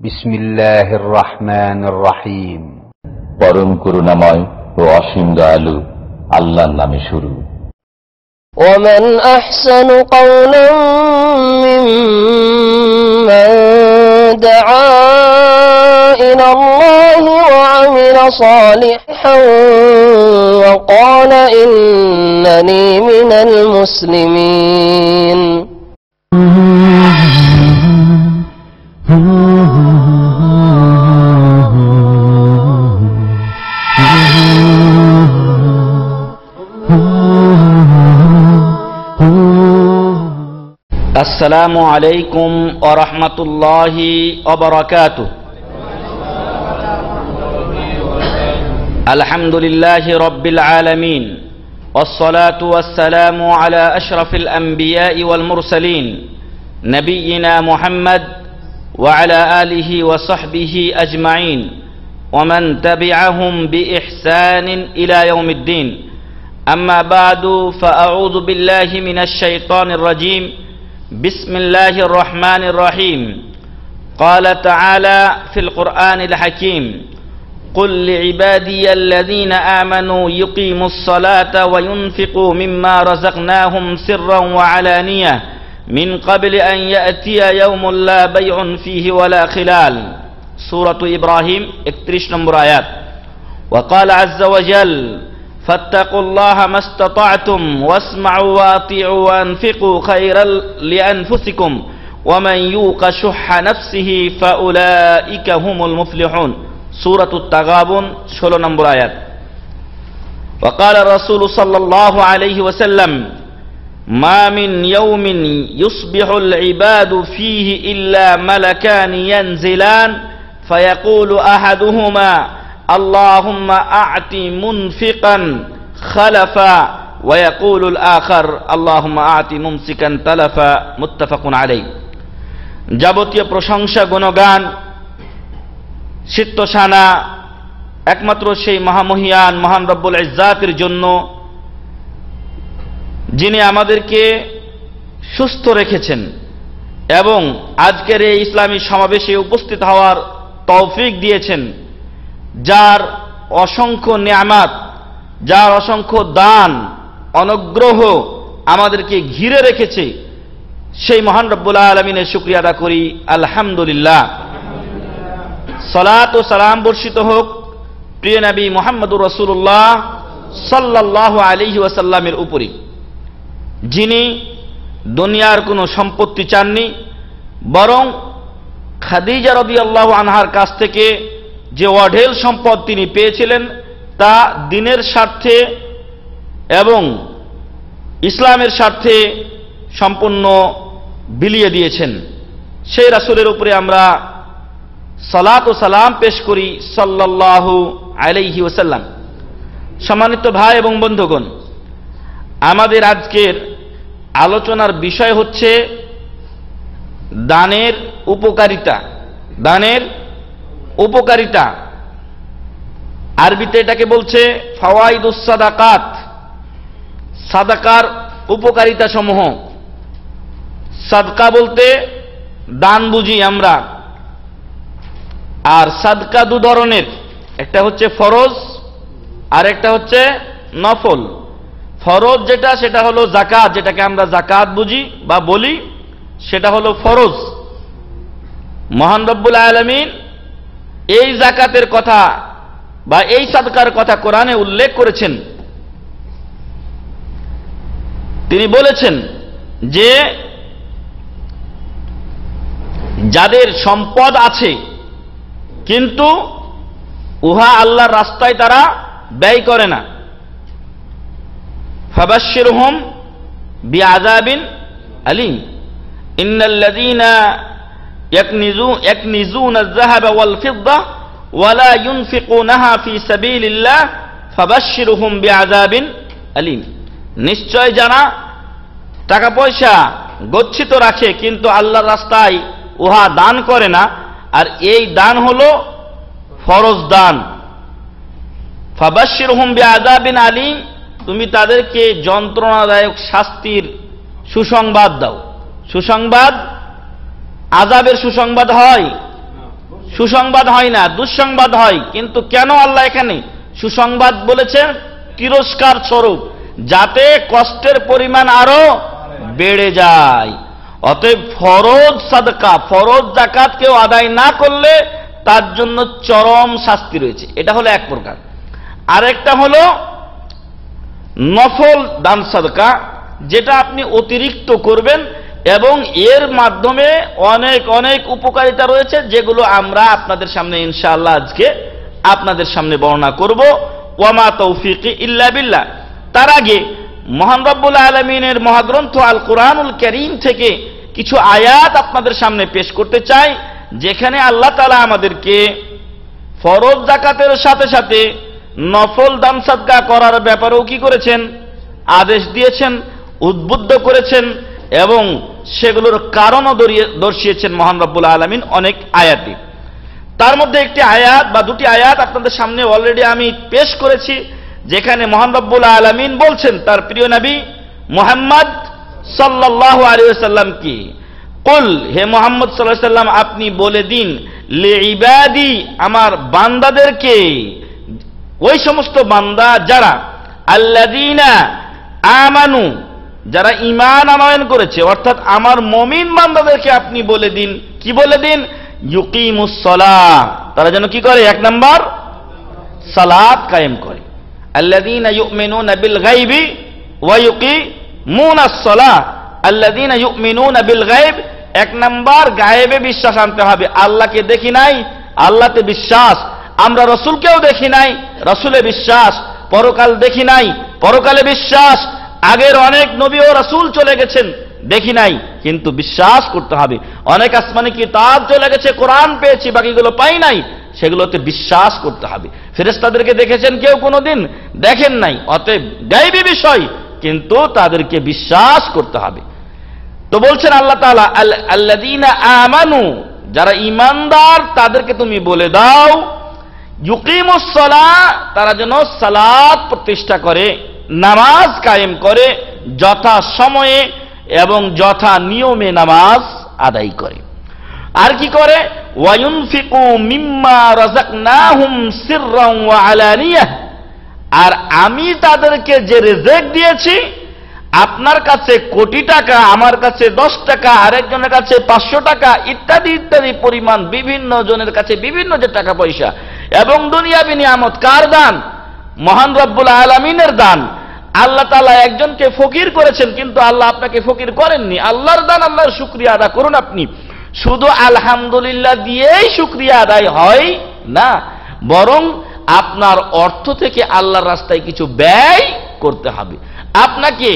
বিসমিল্লাহির রহমানির রহিম। পরম করুণাময় ও অসীম দয়ালু আল্লাহর নামে শুরু। ومن أحسن قولا ممن دعا إلى الله وعمل صالحا وقال إنني من المسلمين। আসসালামু আলাইকুম ওয়া রাহমাতুল্লাহি ওয়া বারাকাতুহু। আলহামদুলিল্লাহি রাব্বিল আলামিন ওয়াসসালাতু ওয়াসসালামু আলা আশরাফিল আমবিয়াই ওয়াল মুরসালিন নবিয়িনা মুহাম্মদ ওয়া আলা আলিহি ওয়া সাহবিহি আজমাইন ওয়া মান তাবি'আহুম বিইহসানিন ইলা ইয়াউমিদ্দিন। আম্মা বা'দু ফাআউযু বিল্লাহি মিনাশ শাইতানির রাজীম। بسم الله الرحمن الرحيم. قال تعالى في القرآن الحكيم: قل لعبادي الذين آمنوا يقيموا الصلاة وينفقوا مما رزقناهم سرا وعلانية من قبل أن يأتي يوم لا بيع فيه ولا خلال. سورة إبراهيم 31 নম্বর আয়াত। وقال عز وجل: فاتقوا الله ما استطعتم واسمعوا واطيعوا وانفقوا خيرا لأنفسكم ومن يوق شح نفسه فأولئك هم المفلحون. سورة التغابن 16 নম্বর আয়াত। وقال الرسول صلى الله عليه وسلم: ما من يوم يصبح العباد فيه إلا ملكان ينزلان فيقول أحدهما: اللهم أعط منفقا خلفا ويقول الآخر: اللهم أعط ممسكا تلفا. متفق عليه. যাবতীয় প্রশংসা গুণগান সিদ্ধশানা একমাত্র সেই মহামহিয়ান মহান রব্বুল ইজ্জাতের জন্য, যিনি আমাদেরকে সুস্থ রেখেছেন এবং আজকের এই ইসলামী সমাবেশে উপস্থিত হওয়ার তৌফিক দিয়েছেন, যার অসংখ্য নিয়ামত, যার অসংখ্য দান অনুগ্রহ আমাদেরকে ঘিরে রেখেছে, সেই মহান রব্বুল আলামিনের শুকরিয়া আদা করি আলহামদুলিল্লাহ। সালাত ও সালাম বর্ষিত হোক প্রিয় নবী মুহাম্মদুর রাসূলুল্লাহ সাল্লাল্লাহু আলাইহি ওয়াসাল্লামের উপরে, যিনি দুনিয়ার কোনো সম্পত্তি চাননি, বরং খাদিজা রাদিয়াল্লাহু আনহার কাছ থেকে যে অঢেল সম্পদ তিনি পেয়েছিলেন তা দ্বীনের স্বার্থে এবং ইসলামের স্বার্থে সম্পূর্ণ বিলিয়ে দিয়েছেন। সেই রাসূলের উপরে আমরা সালাত ও সালাম পেশ করি সাল্লাল্লাহু আলাইহি ওয়াসাল্লাম। সম্মানিত ভাই এবং বন্ধুগণ, আমাদের আজকের আলোচনার বিষয় হচ্ছে দানের উপকারিতা। দানের উপকারিতা, আরবিতে এটাকে বলছে ফাওয়াইদুস সাদাকাত, সাদাকার উপকারিতা সমূহ। সাদকা বলতে দান বুঝি আমরা, আর সাদকা দু ধরনের, একটা হচ্ছে ফরজ আর একটা হচ্ছে নফল। ফরজ যেটা, সেটা হলো যাকাত, যেটাকে আমরা যাকাত বুঝি বা বলি, সেটা হলো ফরজ। মহান রব্বুল আলামিন এই যাকাতের কথা বা এই সাদকার কথা কোরআনে উল্লেখ করেছেন। তিনি বলেছেন যে যাদের সম্পদ আছে কিন্তু উহা আল্লাহর রাস্তায় তারা ব্যয় করে না, ফাবাশশিরহুম বিআযাবিন আলীম। ইন্নাল্লাযীনা ইয়াকনিজুনা আয-যাহাবা ওয়াল ফিদ্দা ওয়ালা ইউনফিকুনাহা ফি সাবিলিল্লাহ ফাবাশশিরহুম বিআযাবিন আলীম। নিশ্চয় যারা টাকা পয়সা গচ্ছিত রাখে কিন্তু আল্লাহর রাস্তায় উহা দান করে না, আর এই দান হলো ফরজ দান। ফাবাশশিরহুম বিআযাবিন আলীম, তুমি তাদেরকে যন্ত্রণাদায়ক শাস্তির সুসংবাদ দাও। সুসংবাদ আযাবের সুসংবাদ হয় সুসংবাদ হয় না, দুঃসংবাদ হয়। কিন্তু কেন আল্লাহ এখানে সুসংবাদ বলেছেন? তিরস্কার স্বরূপ, যাতে কষ্টের পরিমাণ আরো বেড়ে যায়। অতএব ফরজ সাদকা, ফরজ যাকাত কেউ আদায় না করলে তার জন্য চরম শাস্তি রয়েছে। এটা হলো এক প্রকার। আরেকটা হলো নফল দান সাদকা, যেটা আপনি অতিরিক্ত করবেন এবং এর মাধ্যমে অনেক অনেক উপকারিতা রয়েছে, যেগুলো আমরা আপনাদের সামনে ইনশাআল্লাহ আজকে আপনাদের সামনে বর্ণনা করব। ওয়ামা তৌফিকি ইল্লা বিল্লাহ। তার আগে মহান রব্বুল আলামিনের মহাগ্রন্থ আল কুরআনুল কারীম থেকে কিছু আয়াত আপনাদের সামনে পেশ করতে চাই, যেখানে আল্লাহ তাআলা আমাদেরকে ফরজ যাকাতের সাথে সাথে নফল দান সাদকা করার ব্যাপারেও কি করেছেন? আদেশ দিয়েছেন, উদ্বুদ্ধ করেছেন এবং সেগুলোর কারণও দর্শিয়েছেন মহান রব্বুল আলামিন অনেক আয়াতে। তার মধ্যে একটি আয়াত বা দুটি আয়াত আপনাদের সামনে অলরেডি আমি পেশ করেছি, যেখানে মহান রব্বুল আলামিন বলছেন তার প্রিয় নবী মুহাম্মদ সাল্লাল্লাহু আলাইহি ওয়াসাল্লাম কি, কুল, হে মুহাম্মদ সাল্লাল্লাহু আলাইহি ওয়াসাল্লাম আপনি বলে দিন, লিইবাদি, আমার বান্দাদেরকে, ওই সমস্ত বান্দা যারা আল্লাযীনা আমানু, যারা ঈমান আনয়ন করেছে, অর্থাৎ আমার মুমিন বান্দাদেরকে আপনি বলে দিন, কি বলে দিন? ইউকিমুস সালাহ, তারা যেন কি করে? এক নাম্বার সালাত কায়েম করে। আল্লাযীনা ইউমিনুনা বিল গায়বি ওয়া ইউকিমুনাস সালাহ, আল্লাযীনা ইউমিনুনা বিল গায়ব, এক নাম্বার গায়েবে বিশ্বাস আনতে হবে। আল্লাহকে দেখি নাই, আল্লাহতে বিশ্বাস। আমরা রাসূলকেও দেখি নাই, রাসূলে বিশ্বাস। পরকাল দেখি নাই, পরকালে বিশ্বাস। আগের অনেক নবী ও রাসূল চলে গেছেন, দেখি নাই, কিন্তু বিশ্বাস করতে হবে। অনেক আসমানি কিতাব চলে গেছে, কোরআন পেয়েছি, বাকিগুলো পাই নাই, সেগুলোতে বিশ্বাস করতে হবে। ফেরেশতাদেরকে দেখেছেন কেউ কোনোদিন? দেখেন নাই। অতএব গায়বী বিষয়, কিন্তু তাদেরকে বিশ্বাস করতে হবে। তো বলছেন আল্লাহ তাআলা, আল্লাযীনা আমানু, যারা ঈমানদার তাদেরকে তুমি বলে দাও, ইউকিমুস সালাহ, তারা যেন সালাত প্রতিষ্ঠা করে, নামাজ কায়েম করে, যথা সময়ে এবং যথা নিয়মে নামাজ আদায় করে। আর কি করে? ওয়ায়ুনফিকু মিম্মা রাযাকনাহুম সিররান ওয়া আলানিয়াহ, আর আমি তাদেরকে যে রিজিক দিয়েছি, আপনার কাছে কোটি টাকা, আমার কাছে 10 টাকা, আরেকজনের কাছে 500 টাকা, ইত্যাদি ইত্যাদি পরিমাণ, বিভিন্ন জনের কাছে বিভিন্ন যে টাকা পয়সা এবং দুনিয়াবি নিয়ামত, কার দান? মহান রব্বুল আলামিনের দান। আল্লাহ তাআলা একজনকে ফকির করেছেন, কিন্তু আল্লাহ আপনাকে ফকির করেননি। আল্লাহর দান, আল্লাহর শুকরিয়া আদায় করুন। আপনি শুধু আলহামদুলিল্লাহ দিয়েই শুকরিয়া আদায় হয় না, বরং আপনার অর্থ থেকে আল্লাহর রাস্তায় কিছু ব্যয় করতে হবে। আপনাকে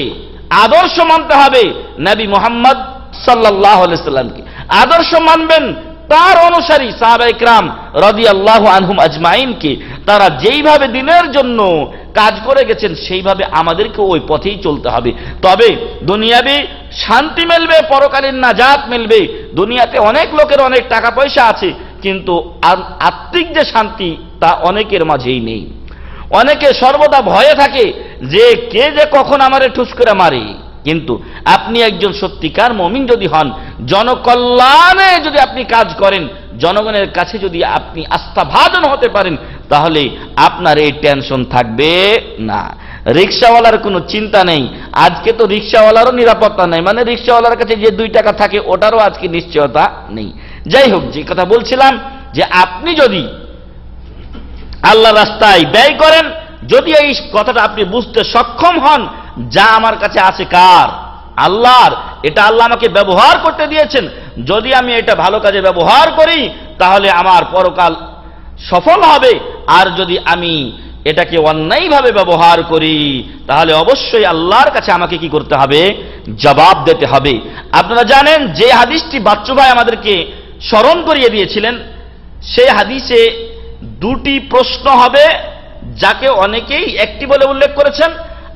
আদর্শ মানতে হবে নবী মুহাম্মদ সাল্লাল্লাহু আলাইহি সাল্লামকে। আদর্শ মানবেন তার অনুসারী সাহাবায়ে কিরাম রাদিয়াল্লাহু আনহুম আজমাইনকে। তারা যেইভাবে দিনের জন্য কাজ করে গেছেন, সেইভাবে আমাদেরকে ওই পথেই চলতে হবে। তবে দুনিয়াবি শান্তি মিলবে, পরকালীন নাজাত মিলবে। দুনিয়াতে অনেক লোকের অনেক টাকা পয়সা আছে, কিন্তু আত্মিক যে শান্তি তা অনেকের মাঝেই নেই। অনেকে সর্বদা ভয়ে থাকে যে কে যে কখন আমারে ঠুস করে মারে। কিন্তু আপনি একজন সত্যিকার মুমিন যদি হন, জনকল্যাণে যদি আপনি কাজ করেন, জনগণের কাছে যদি আপনি আস্থাভাজন হতে পারেন, তাহলে আপনার এই টেনশন থাকবে না। রিকশাওয়ালার কোনো চিন্তা নেই। আজকে তো রিকশাওয়ালারও নিরাপত্তা নেই, মানে রিকশাওয়ালার কাছে যে 2 টাকা থাকে ওটারও আজকে নিশ্চয়তা নেই। যাই হোক, যে কথা বলছিলাম, যে আপনি যদি আল্লাহর রাস্তায় ব্যয় করেন, যদি এই কথাটা আপনি বুঝতে সক্ষম হন, যা আমার কাছে আছে কার? আল্লাহর। এটা আল্লাহ আমাকে ব্যবহার করতে দিয়েছেন। যদি আমি এটা ভালো কাজে ব্যবহার করি, তাহলে আমার পরকাল সফল হবে। আর যদি আমি এটাকে অন্যায়ভাবে ব্যবহার করি, তাহলে অবশ্যই আল্লাহর কাছে আমাকে কি করতে হবে? জবাব দিতে হবে। আপনারা জানেন যে হাদিসটি বাচ্চু ভাই আমাদেরকে স্মরণ করিয়ে দিয়েছিলেন, সেই হাদিসে 2টি প্রশ্ন হবে, যাকে অনেকেই একটি বলে উল্লেখ করেছেন,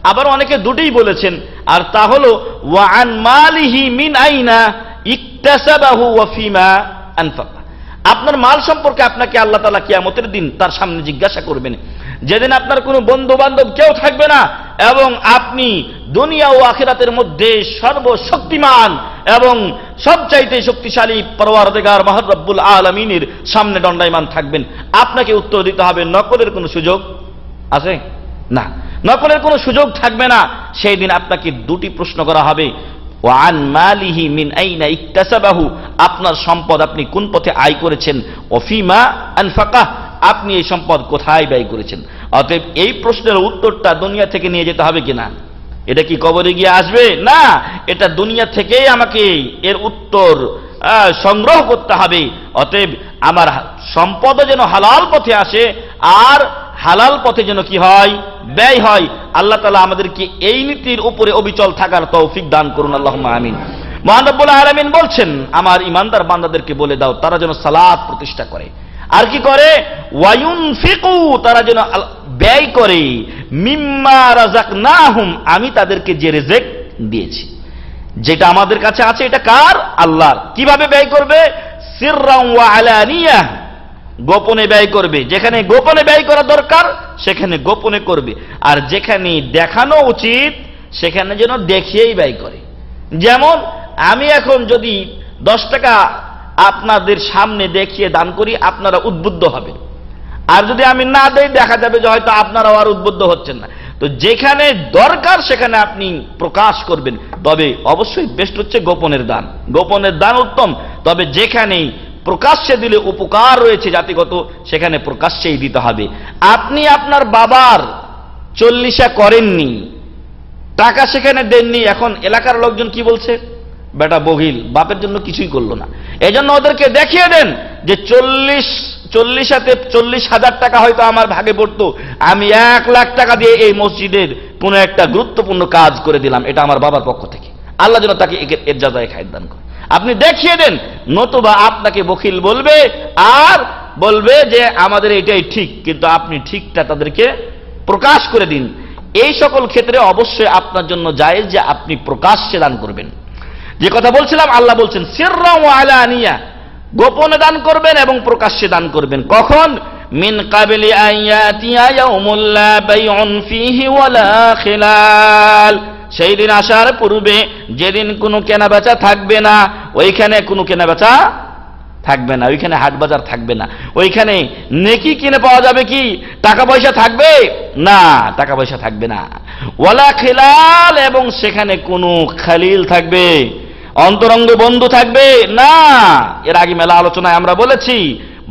আবার অনেকে 2টিই বলেছেন। আর তা হলো ওয়ান মালিহি মিন আইনা ইকতাসাবাহু ওয়া ফিমা আনফাকা। আপনার মাল সম্পর্কে আপনাকে আল্লাহ তাআলা কিয়ামতের দিন তার সামনে জিজ্ঞাসা করবেন, যেদিন আপনার কোনো বন্ধু বান্ধব কেউ থাকবে না এবং আপনি দুনিয়া ও আখিরাতের মধ্যে সর্বশক্তিমান এবং সবচাইতে শক্তিশালী পরওয়ারদিগার মহান রব্বুল আলামিনের সামনে দণ্ডায়মান থাকবেন, আপনাকে উত্তর দিতে হবে। নকলের কোনো সুযোগ আছে না, নকলের কোনো সুযোগ থাকবে না। সেই দিন আপনাকে দুটি প্রশ্ন করা হবে, ওয়ান মালিহি মিন আইনা ইকতাসাবাহু, আপনার সম্পদ আপনি কোন পথে আয় করেছেন, ওফিমা আনফাকাহ, আপনি এই সম্পদ কোথায় ব্যয় করেছেন। অতএব এই প্রশ্নের উত্তরটা দুনিয়া থেকে নিয়ে যেতে হবে কিনা? এটা কি কবরে গিয়ে আসবে? না, এটা দুনিয়া থেকেই আমাকে এর উত্তর সংগ্রহ করতে হবে। অতএব আমার সম্পদ যেন হালাল পথে আসে, আর হালাল পথে যেন কি হয়, ব্যয় হয়। আল্লাহ তাআলা আমাদেরকে এই নীতির উপরে অবিচল থাকার তৌফিক দান করুন, আল্লাহুম্মা আমিন। মহান রব্বুল আলামিন বলছেন, আমার ইমানদার বান্দাদেরকে বলে দাও তারা যেন সালাত প্রতিষ্ঠা করে, আর কি করে, ওয়ায়ুনফিকু, তারা যেন ব্যয় করে, মিম্মা রাযাকনাহুম, আমি তাদেরকে যে রিজিক দিয়েছি, যেটা আমাদের কাছে আছে এটা কার? আল্লাহর। কিভাবে ব্যয় করবে? সিররান ওয়া আলানিয়াহ, গোপনে ব্যয় করবে। যেখানে গোপনে ব্যয় করা দরকার সেখানে গোপনে করবে, আর যেখানে দেখানো উচিত সেখানে যেন দেখিয়েই ব্যয় করে। যেমন আমি এখন যদি 10 টাকা আপনাদের সামনে দেখিয়ে দান করি, আপনারা উদ্বুদ্ধ হবেন, আর যদি আমি না দেই দেখা যাবে যে হয়তো আপনারাও আর উদ্বুদ্ধ হচ্ছেন না। তো যেখানে দরকার সেখানে আপনি প্রকাশ করবেন, তবে অবশ্যই বেস্ট হচ্ছে গোপনের দান। গোপনের দান উত্তম, তবে যেখানেই প্রকাশ্যে দিলে উপকার রয়েছে জাতিগত, সেখানে প্রকাশ্যেই দিতে হবে। আপনি আপনার বাবার 40 করেননি, টাকা সেখানে দেননি, এখন এলাকার লোকজন কি বলছে? বেটা বগিল, বাপের জন্য কিছুই করলো না। এজন্য ওদেরকে দেখিয়ে দেন যে 40,000 টাকা হয়তো আমার ভাগে পড়তো, আমি 1 লাখ টাকা দিয়ে এই মসজিদের কোনো একটা গুরুত্বপূর্ণ কাজ করে দিলাম, এটা আমার বাবার পক্ষ থেকে। আল্লাহ যেন তাকে এর জাযায়ে খায়ের দান করে। আপনি দেখিয়ে দেন, নতুবা আপনাকে বখিল বলবে, আর বলবে যে আমাদের এটাই ঠিক, কিন্তু আপনি ঠিকটা তাদেরকে প্রকাশ করে দিন। এই সকল ক্ষেত্রে অবশ্যই আপনার জন্য জায়েজ যে আপনি প্রকাশ্যে দান করবেন। যে কথা বলছিলাম, আল্লাহ বলছেন সিররা ওয়া আলানিয়া, গোপনে দান করবেন এবং প্রকাশ্যে দান করবেন। কখন? মিন কাবলি আয়াতিয়া ইয়াউমুল লা বাইউন ফীহি ওয়ালা খিলাল, সেই দিন আসার পূর্বে যেদিন কোনো কেনাবেচা থাকবে না, ওইখানে কোনো কেনাবেচা থাকবে না, ওইখানে হাট বাজার থাকবে না, ওইখানে নেকি কিনে পাওয়া যাবে কি? টাকা পয়সা থাকবে না, টাকা পয়সা থাকবে না। ওয়ালা খিলাল, এবং সেখানে কোনো খালিল থাকবে, অন্তরঙ্গ বন্ধু থাকবে না। এর আগে মেলা আলোচনায় আমরা বলেছি,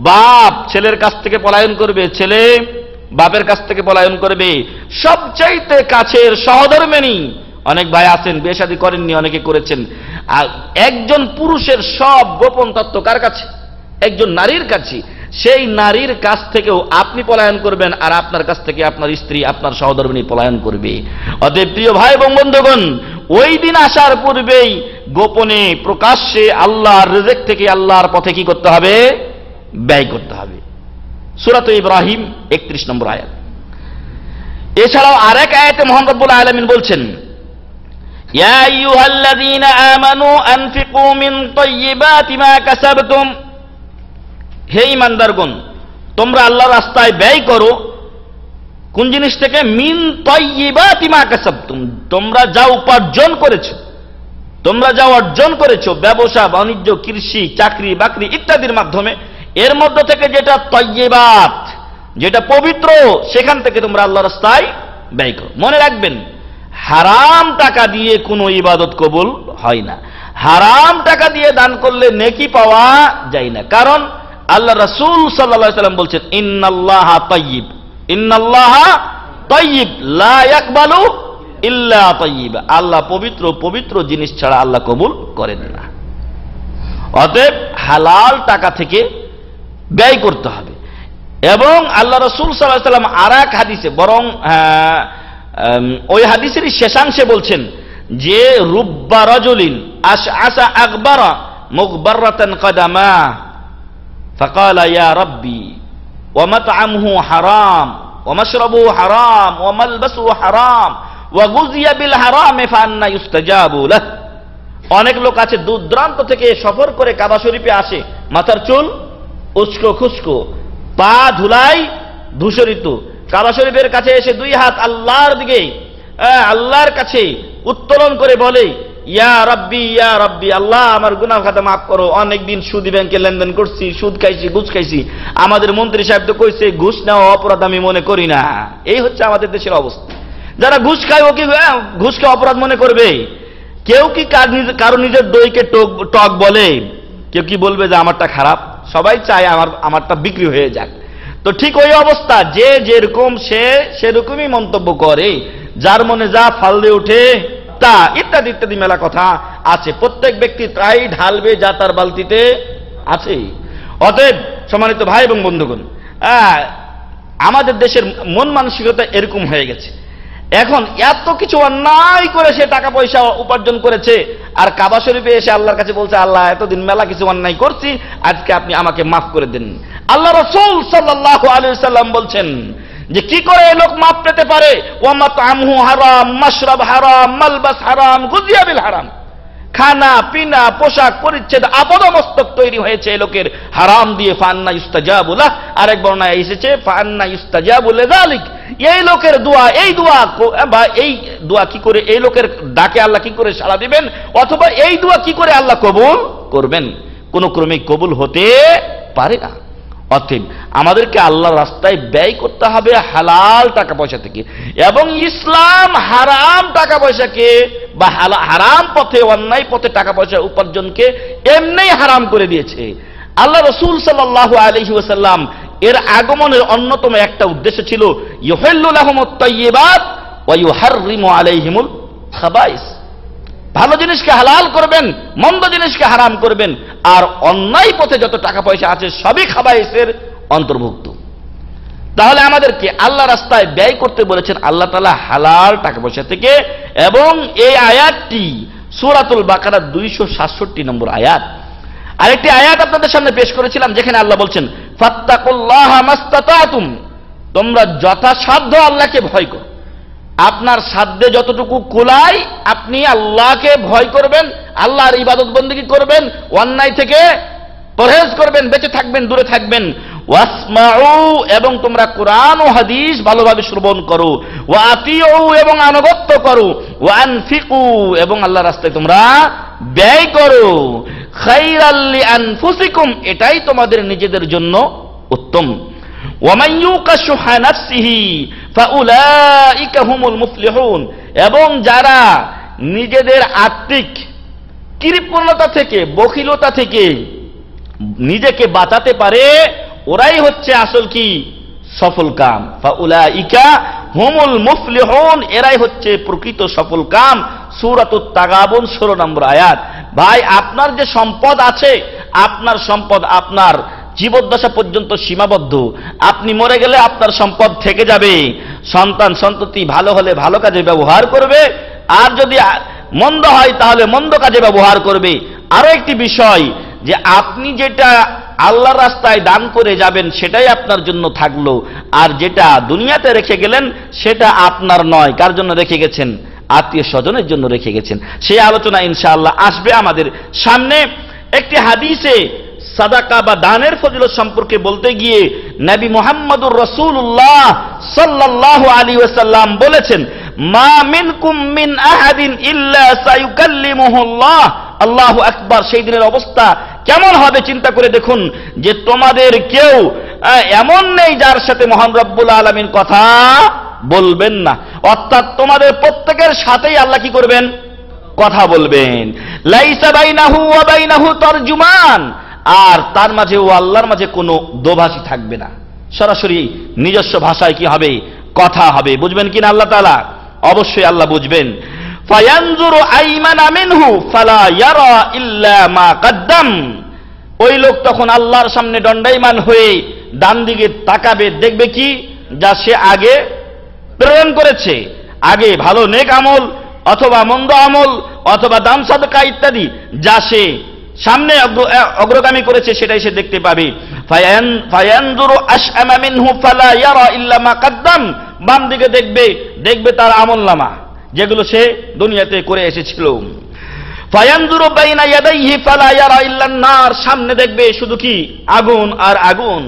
বাপ ছেলের কাছ থেকে পলায়ন করবে, ছেলে বাপের কাছ থেকে পলায়ন করবে। সবচাইতে কাছের সহধর্মিণী, অনেক ভাই আছেন বিয়ে শাদী করেননি, অনেকে করেছেন। আর একজন পুরুষের সব গোপন তত্ত্ব কার কাছে? একজন নারীর কাছে। সেই নারীর কাছ থেকেও আপনি পলায়ন করবেন, আর আপনার কাছ থেকে আপনার স্ত্রী, আপনার সহধর্মিণী পলায়ন করবে। অতএব প্রিয় ভাই এবং বন্ধুগণ, ওই দিন আসার পূর্বেই গোপনে প্রকাশ্যে আল্লাহর রিজিক থেকে আল্লাহর পথে কি করতে হবে? ব্যয় করতে হবে। সূরা ইব্রাহিম 31 নম্বর আয়াত। এছাড়াও আরেক আয়াতে মহান রব্বুল আলামিন বলছেন, ইয়া আইয়ুহাল্লাযীনা আমানু আনফিকু মিন তাইয়্যিবাতি মা কাসাবতুম, হে ঈমানদারগণ তোমরা আল্লাহর রাস্তায় ব্যয় করো। কোন জিনিস থেকে? মিন তাইয়্যিবাতি মা কাসাবতুম, তোমরা যা উপার্জন করেছো, তোমরা যা অর্জন করেছো, ব্যবসা বাণিজ্য, কৃষি, চাকরি বাকরি ইত্যাদির মাধ্যমে, এর মধ্যে থেকে যেটা তাইয়্যিবাত, যেটা পবিত্র, সেখান থেকে তোমরা আল্লাহর রাস্তায় ব্যয় করো। মনে রাখবেন, হারাম টাকা দিয়ে কোনো ইবাদত কবুল হয় না। হারাম টাকা দিয়ে দান করলে নেকি পাওয়া যায় না। কারণ আল্লাহ রাসূল সাল্লাল্লাহু আলাইহি ওয়াসাল্লাম বলছেন, ইন্নাল্লাহা তাইয়্যিব, ইন্নাল্লাহা তাইয়্যিব লা ইয়াকবালু ইল্লা তাইয়্যিব, আল্লাহ পবিত্র, পবিত্র জিনিস ছাড়া আল্লাহ কবুল করেন না। অতএব হালাল টাকা থেকে ব্যয় করতে হবে। এবং আল্লাহ রাসূল সাল্লাল্লাহু আলাইহি ওয়াসাল্লাম আরেক হাদিসে, বরং ওই হাদিসেরই শেষাংশে বলছেন যে, রুব্বা রাজুলিন আশআসা আকবারা মুগবাররাতান কদামা ফাকালা ইয়া রাব্বি ওয়া মাতআমুহু হারাম ওয়া মাশরাবুহু হারাম ওয়া মালবাসুহু হারাম ওয়া গুযিয়া বিল হারাম ফাআন্না ইউস্তাজাবু লাহ। অনেক লোক আছে দূর দূরান্ত থেকে সফর করে কাবা শরীফে আসে, মাথার চুল উস্কো খুস্কো, পা ধুলাই ধূসরিত, কাবা শরীফের কাছে এসে 2 হাত আল্লাহর দিকে, আল্লাহর কাছে উত্তোলন করে বলে, ইয়া রাব্বি আল্লাহ আমার গুনাহ খাতা মাফ করো, অনেকদিন সুদী ব্যাংকে লেনদেন করছি, সুদ খাইছি, ঘুষ খাইছি, আমাদের মন্ত্রী সাহেব তো কইছে ঘুষ নেওয়া অপরাধ আমি মনে করি না। এই হচ্ছে আমাদের দেশের অবস্থা। যারা ঘুষ খায় ও কি ঘুষকে অপরাধ মনে করবে? কেউ কি কারো নিজের দইকে টক বলে? কেউ কি বলবে যে আমারটা খারাপ? সবাই চায় আমারটা বিক্রি হয়ে যাক। তো ঠিক ওই অবস্থা, যে যেরকম সে সেরকমই মন্তব্য করে, যার মনে যা ফাল দিয়ে ওঠে তা, ইত্যাদি ইত্যাদি মেলা কথা আছে। প্রত্যেক ব্যক্তি তাই ঢালবে যা তার বালতিতে আছে। অতএব সম্মানিত ভাই এবং বন্ধুগণ, আমাদের দেশের মন মানসিকতা এরকম হয়ে গেছে। এখন এত কিছু অন্যায় করে সে টাকা পয়সা উপার্জন করেছে, আর কাবা শরীফে এসে আল্লাহর কাছে বলছে, আল্লাহ এতদিন মেলা কিছু অন্যায় করছি, আজকে আপনি আমাকে মাফ করে দেন। আল্লাহ রাসূল সাল্লাল্লাহু আলাইহি ওয়াসাল্লাম বলছেন যে কি করে এই লোক মাফ পেতে পারে? ওয়া মাতআমহু হারাম, মাশরাব হারাম, মালবাস হারাম, গুযিয়া বিল হারাম। খানা পিনা পোশাক পরিচ্ছেদ আপাদমস্তক তৈরি হয়েছে এই লোকের হারাম দিয়ে। ফান্না ইস্তাজাবু লাহ, আরেক বর্ণনায় এসেছে ফান্না ইস্তাজাবু লিযালিক। এই লোকের দোয়া, এই দোয়া বা এই দোয়া কি করে, এই লোকের ডাকে আল্লাহ কি করে সাড়া দিবেন, অথবা এই দোয়া কি করে আল্লাহ কবুল করবেন? কোন ক্রমে কবুল হতে পারে না। অতএব আমাদেরকে আল্লাহর রাস্তায় ব্যয় করতে হবে হালাল টাকা পয়সা থেকে, এবং ইসলাম হারাম টাকা পয়সাকে বা হারাম পথে, অন্যায় পথে টাকা পয়সা উপার্জনকে এমনিই হারাম করে দিয়েছে। আল্লাহ রাসূল সাল্লাল্লাহু আলাইহি ওয়াসাল্লাম এর আগমনের অন্যতম একটা উদ্দেশ্য ছিল ইউহিল্লু লাহুমুত তাইয়্যিবাত ওয়া ইউহাররিমু আলাইহিমুল খাবাইস। ভালো জিনিসকে হালাল করবেন, মন্দ জিনিসকে হারাম করবেন, আর অন্যায় পথে যত টাকা পয়সা আছে সবই খাবাইসের অন্তর্ভুক্ত। তাহলে আমাদেরকে আল্লাহ রাস্তায় ব্যয় করতে বলেছেন আল্লাহ তাআলা হালাল টাকা পয়সা থেকে। এবং এই আয়াতটি সূরাতুল বাকারার 267 নম্বর আয়াত। আরেকটি আয়াত আপনাদের সামনে পেশ করেছিলাম, যেখানে আল্লাহ বলছেন ফাত্তাকুল্লাহা মাস্তাতাতুম, তোমরা যথাসাধ্য আল্লাহকে ভয় করো। আপনার সাধ্যে যতটুকু কুলায় আপনি আল্লাহকে ভয় করবেন, আল্লাহর ইবাদত বন্দেগী করবেন, অন্যায় থেকে পরহেজ করবেন, বেঁচে থাকবেন, দূরে থাকবেন। ওয়াসমাউ, এবং তোমরা কোরআন ও হাদিস ভালোভাবে শ্রবণ করো। ওয়া আতিউ, এবং আনুগত্য করো। ওয়া আনফিকু, এবং আল্লাহর রাস্তায় তোমরা ব্যয় করো। খায়রাল লিআনফুসিকুম, এটাই তোমাদের নিজেদের জন্য উত্তম। ওয়ামান ইউকা শুহা নাফসিহি ফাউলাইকা হুমুল মুফলিহুন, এবং যারা নিজেদের আত্মিক কৃপণতা থেকে, বখিলতা থেকে নিজেকে বাঁচাতে পারে, ওরাই হচ্ছে আসল কি সফল কাম। ফাউলাইকা হুমুল মুফলিহুন, এরাই হচ্ছে প্রকৃত সফল কাম। সূরাতুত তাগাবুন 16 নম্বর আয়াত। ভাই, আপনার যে সম্পদ আছে, আপনার সম্পদ আপনার জীবদ্দশা পর্যন্ত সীমাবদ্ধ। আপনি মরে গেলে আপনার সম্পদ থেকে যাবে। সন্তান সন্ততি ভালো হলে ভালো কাজে ব্যবহার করবে, আর যদি মন্দ হয় তাহলে মন্দ কাজে ব্যবহার করবে। আরো একটি বিষয়, যে আপনি যেটা আল্লাহর রাস্তায় দান করে যাবেন সেটাই আপনার জন্য থাকলো, আর যেটা দুনিয়াতে রেখে গেলেন সেটা আপনার নয়। কার জন্য রেখে গেছেন? আত্মীয় স্বজনের জন্য রেখে গেছেন। সেই আলোচনা ইনশাআল্লাহ আসবে আমাদের সামনে। একটি হাদিসে সাদাকা বা দানের ফজিলত সম্পর্কে বলতে গিয়ে নবী মুহাম্মদুর রাসূলুল্লাহ সাল্লাল্লাহু আলাইহি ওয়াসাল্লাম বলেছেন, মা মিনকুম মিন আহাদিন ইল্লা সায়ুকাল্লিমুহুল্লাহ। আল্লাহু আকবার। সেই দিনের অবস্থা কেমন হবে চিন্তা করে দেখুন, যে তোমাদের কেউ এমন নেই যার সাথে মহান রব্বুল আলামিন কথা বলবেন না। অর্থাৎ তোমাদের প্রত্যেকের সাথেই আল্লাহ কি করবেন? কথা বলবেন। লাইসা বাইনাহু ওয়া বাইনাহু তারজুমান, আর তার মাঝে ও আল্লাহর মাঝে কোনো দোভাষী থাকবে না। সরাসরি নিজস্ব ভাষায় কি হবে? কথা হবে। বুঝবেন কিনা আল্লাহ তাআলা? অবশ্যই আল্লাহ বুঝবেন। ফায়ানজুরু আইমানা মিনহু ফালা ইয়ারা ইল্লা মা কদ্দাম, ওই লোক তখন আল্লাহর সামনে দণ্ডায়মান হয়ে ডান দিকে তাকাবে, দেখবে কি? যা সে আগে প্রেরণ করেছে, আগে ভালো নেক আমল অথবা মন্দ আমল অথবা দান সাদকা ইত্যাদি যা সে সামনে অগ্রগামী করেছে সেটাই সে দেখতে পাবে। ফায়ানজুরু আশআমা মিনহু ফালা ইয়ারা ইল্লা মা কদ্দাম, বাম দিকে দেখবে তার আমলনামা যেগুলো সে দুনিয়াতে করে এসেছিল। ফায়ানজুরু বাইনা ইয়াদাইহি ফালা ইয়ারা ইল্লা নার, সামনে দেখবে শুধু কি? আগুন আর আগুন।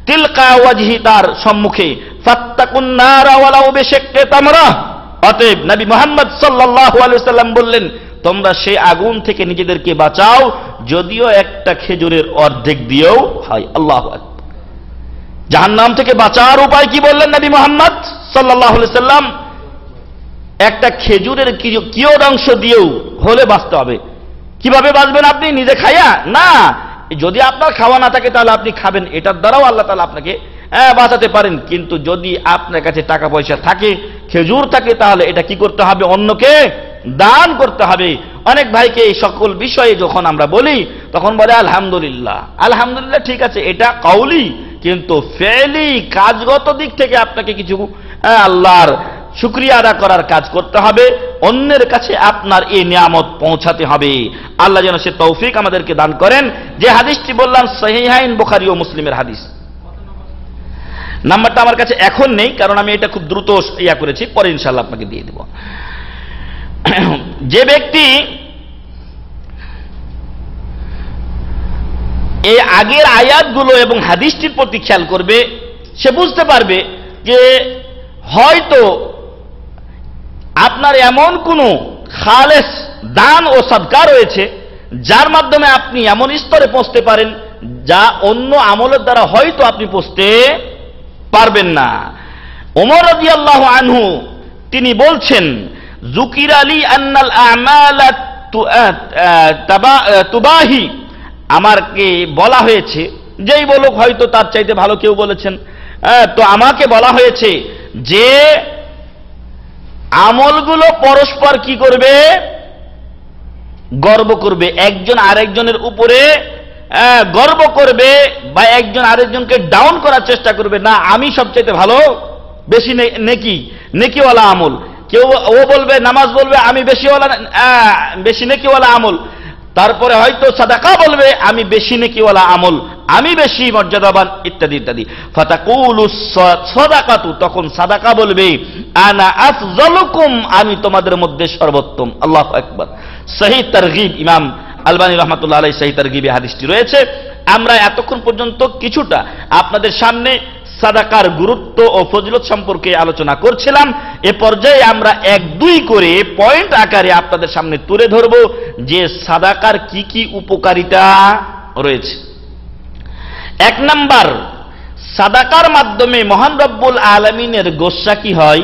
তিলকা ওয়াজহি, তার সম্মুখে। ফাত্তাকুন নারা ওয়ালাউ বিশিক্কি তামরা। অতএব নবী মুহাম্মদ সাল্লাল্লাহু আলাইহি ওয়াসাল্লাম বললেন, তোমরা সেই আগুন থেকে নিজেদেরকে বাঁচাও, যদিও একটা খেজুরের অর্ধেক দিয়েও হয়। আল্লাহু আকবার। জাহান্নাম থেকে বাঁচার উপায় কি বললেন নবী মুহাম্মদ সাল্লাল্লাহু আলাইহি সাল্লাম? একটা খেজুরের কিয়দ অংশ দিয়েও হলে বাঁচতে হবে। কিভাবে বাঁচবেন আপনি? নিজে খায়া না, যদি আপনার খাওয়া না থাকে তাহলে আপনি খাবেন, এটার দ্বারাও আল্লাহ তাআলা আপনাকে বাঁচাতে পারেন। কিন্তু যদি আপনার কাছে টাকা পয়সা থাকে, খেজুর থাকে, তাহলে এটা কি করতে হবে? অন্যকে দান করতে হবে। অনেক ভাইকে এই সকল বিষয়ে যখন আমরা বলি তখন বলে আলহামদুলিল্লাহ। আলহামদুলিল্লাহ ঠিক আছে, এটা কওলি, কিন্তু ফেলি কাজগত দিক থেকে আপনাকে কিছু আল্লাহর শুকরিয়া আদা করার কাজ করতে হবে, অন্যের কাছে আপনার এই নিয়ামত পৌঁছাতে হবে। আল্লাহ যেন সে তৌফিক আমাদেরকে দান করেন। যে হাদিসটি বললাম সহিহাইন বুখারী ও মুসলিমের হাদিস। নাম্বারটা আমার কাছে এখন নেই, কারণ আমি এটা খুব দ্রুত করেছি, পরে ইনশাআল্লাহ আপনাকে দিয়ে দেব। যে ব্যক্তি এই আগের আয়াতগুলো এবং হাদিসটির প্রতি খেয়াল করবে, সে বুঝতে পারবে যে হয়তো আপনার এমন কোন খালেস দান ও সাদকা রয়েছে যার মাধ্যমে আপনি এমন স্তরে পৌঁছতে পারেন যা অন্য আমলের দ্বারা হয়তো আপনি পৌঁছতে পারবেন না। ওমর রাদিয়াল্লাহু আনহু তিনি বলছেন, যুকির আলী আন্নাল আমালা তুবাহি, আমাকে বলা হয়েছে, যেই বলুক হয়তো তার চাইতে ভালো কেউ বলেছেন, তো আমাকে বলা হয়েছে যে আমলগুলো পরস্পর কি করবে? গর্ব করবে, একজন আরেকজনের উপরে গর্ব করবে, বা একজন আরেকজনকে ডাউন করার চেষ্টা করবে, না আমি সবচেয়ে ভালো, বেশি নেকিওয়ালা আমল। কেউ ও বলবে, নামাজ বলবে আমি বেশি নেকিওয়ালা আমল, তারপরে হয়তো সাদাকা বলবে আমি বেশি নেকিওয়ালা আমল, আমি বেশি মর্যাদাবান, ইত্যাদি ইত্যাদি। ফাতাকুলু সাদাকাতু, তখন সাদাকা বলবে আনা আফজালুকুম, আমি তোমাদের মধ্যে সর্বোত্তম। আল্লাহু আকবার। সহিহ তারগিব, ইমাম আলবানী রাহমাতুল্লাহ আলাইহি সহিহ তারগিবে হাদিসটি রয়েছে। আমরা এতক্ষণ পর্যন্ত কিছুটা আপনাদের সামনে সাদাকার গুরুত্ব ও ফজিলত সম্পর্কে আলোচনা করছিলাম। এ পর্যায়ে আমরা 1-2 করে পয়েন্ট আকারে আপনাদের সামনে তুলে ধরব যে সাদাকার কি কি উপকারিতা রয়েছে। 1 নাম্বার, সাদাকার মাধ্যমে মহান রব্বুল আলামিনের গোসা কি হয়?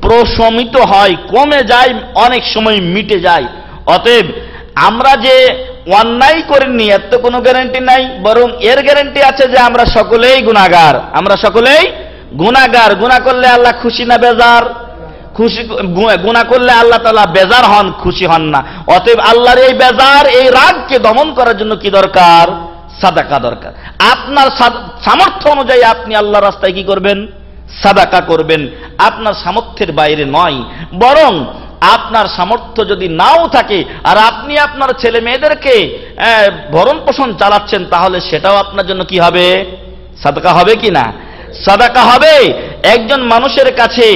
প্রশমিত হয়, কমে যায়, অনেক সময় মিটে যায়। অতএব আমরা যে অন্যায় করিনি এর তো কোনো গ্যারান্টি নাই, বরং এর গ্যারান্টি আছে যে আমরা সকলেই গুনাহগার। আমরা সকলেই গুনাহগার। গুনাহ করলে আল্লাহ খুশি না বেজার? খুশি। গুনাহ করলে আল্লাহ তাআলা বেজার হন, খুশি হন না। অতএব আল্লাহর এই বেজার, এই রাগকে দমন করার জন্য কি দরকার? সাদাকা দরকার। আপনার সামর্থ্য অনুযায়ী আপনি আল্লাহর রাস্তায় কি করবেন? সাদাকা করবেন। আপনার সামর্থ্যের বাইরে নয়, বরং আপনার সামর্থ্য যদি নাও থাকে আর আপনি আপনার ছেলে মেয়েদেরকে ভরণ পোষণ চালাচ্ছেন, তাহলে সেটাও আপনার জন্য কি হবে? সাদাকা হবে কি না? সাদাকা হবে। একজন মানুষের কাছে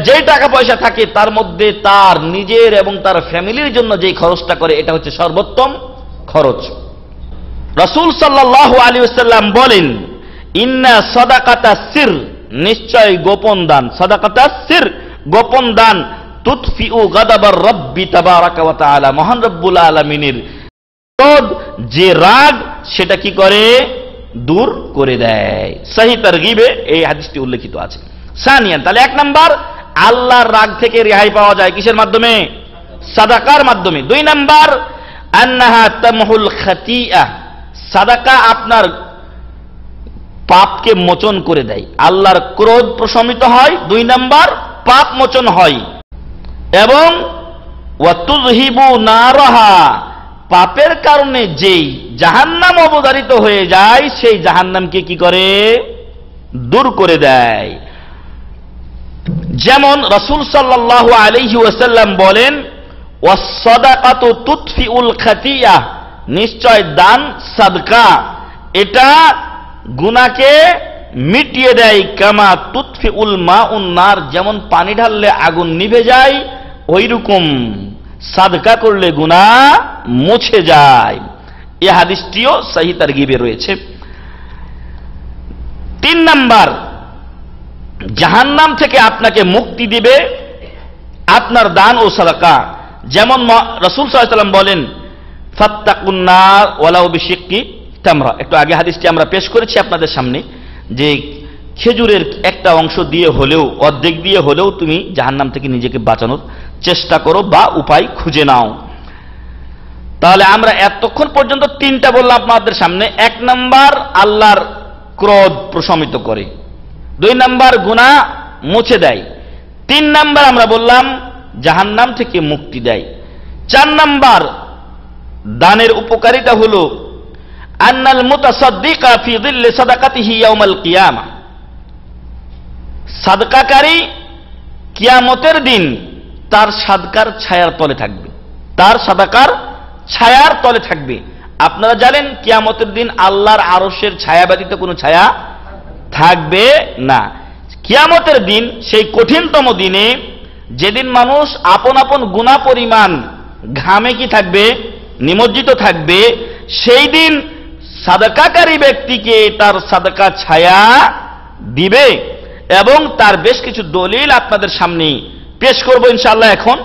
যে টাকা পয়সা থাকে তার মধ্যে তার নিজের এবং তার ফ্যামিলির জন্য যে খরচটা করে, এটা হচ্ছে সর্বোত্তম খরচ। রাসূল সাল্লাল্লাহু আলাইহি ওয়াসাল্লাম বলেন, ইন্না সাদাকাতা সির, নিশ্চয় গোপন দান, সাদাকাতা সির গোপন দান, তুতফিউ গাদাবার রব্বি তাবারাকা ওয়া তাআলা, মহান রব্বুল আলামিনের ক্রোধ, যে রাগ, সেটা কি করে? দূর করে দেয়। সহিহ তারগিবে এই হাদিসটি উল্লেখিত আছে। সানিয়ান, তাহলে 1 নাম্বার, আল্লাহর রাগ থেকে রেহাই পাওয়া যায় কিসের মাধ্যমে? সাদাকার মাধ্যমে। 2 নাম্বার, আন্নাহা তামহুল খাতিআ, সাদাকা আপনার পাপকে মোচন করে দেয়। আল্লাহর ক্রোধ প্রশমিত হয়। 2 নাম্বার, পাপ মোচন হয়। এবং ওয়াতুযহিবু নারাহা, পাপের কারণে যেই জাহান্নাম অবধারিত হয়ে যায়, সেই জাহান্নামকে কি করে? দূর করে দেয়। যেমন রাসূল সাল্লাল্লাহু আলাইহি ওয়াসাল্লাম বলেন, ওয়াস-সাদাকাতু তুতফিউল খাতিয়া, নিশ্চয় দান সাদকা এটা গুনাহকে মিটিয়ে দেয়। কামা তুতফিউল মাউন নার, যেমন পানি ঢাললে আগুন নিভে যায়, ওইরকম সাদকা করলে গুনাহ মুছে যায়। এই হাদিসটিও সহিহ তারগিবে রয়েছে। 3 নাম্বার, জাহান্নাম থেকে আপনাকে মুক্তি দিবে আপনার দান ও সাদাকা। যেমন রাসূল সাল্লাল্লাহু আলাইহি ওয়াসাল্লাম বলেন ফাত্তাকুন নার ওয়ালাউ বিশিক্কি তামরা। একটু আগে হাদিসটি আমরা পেশ করেছি আপনাদের সামনে যে খেজুরের একটা অংশ দিয়ে হলেও, অর্ধেক দিয়ে হলেও তুমি জাহান্নাম থেকে নিজেকে বাঁচানোর চেষ্টা করো বা উপায় খুঁজে নাও। তাহলে আমরা এতক্ষণ পর্যন্ত তিনটা বললাম আপনাদের সামনে। 1 নাম্বার আল্লাহর ক্রোধ প্রশমিত করে, 2 নাম্বার গুনাহ মুছে দেয়, 3 নাম্বার আমরা বললাম জাহান্নাম থেকে মুক্তি দেয়, 4 নাম্বার দানের উপকারিতা হলো আন্নাল মুতাসাদ্দিকা ফি যিল্লি সাদাকাতিহি ইয়াউমাল কিয়ামা, সাদকাকারী কিয়ামতের দিন তার সাদকার ছায়ার তলে থাকবে, তার সাদাকার ছায়ার তলে থাকবে। আপনারা জানেন কিয়ামতের দিন আল্লাহর আরশের ছায়া ব্যতীত কোনো ছায়া থাকবে না। কিয়ামতের দিন সেই কঠিনতম দিনে যেদিন মানুষ আপন আপন গুনাহ পরিমাণ ঘামে কি থাকবে, নিমজ্জিত থাকবে, সেই দিন সাদকাকারী ব্যক্তিকে তার সাদকা ছায়া দিবে। এবং তার বেশ কিছু দলিল আপনাদের সামনে পেশ করব ইনশাআল্লাহ। এখন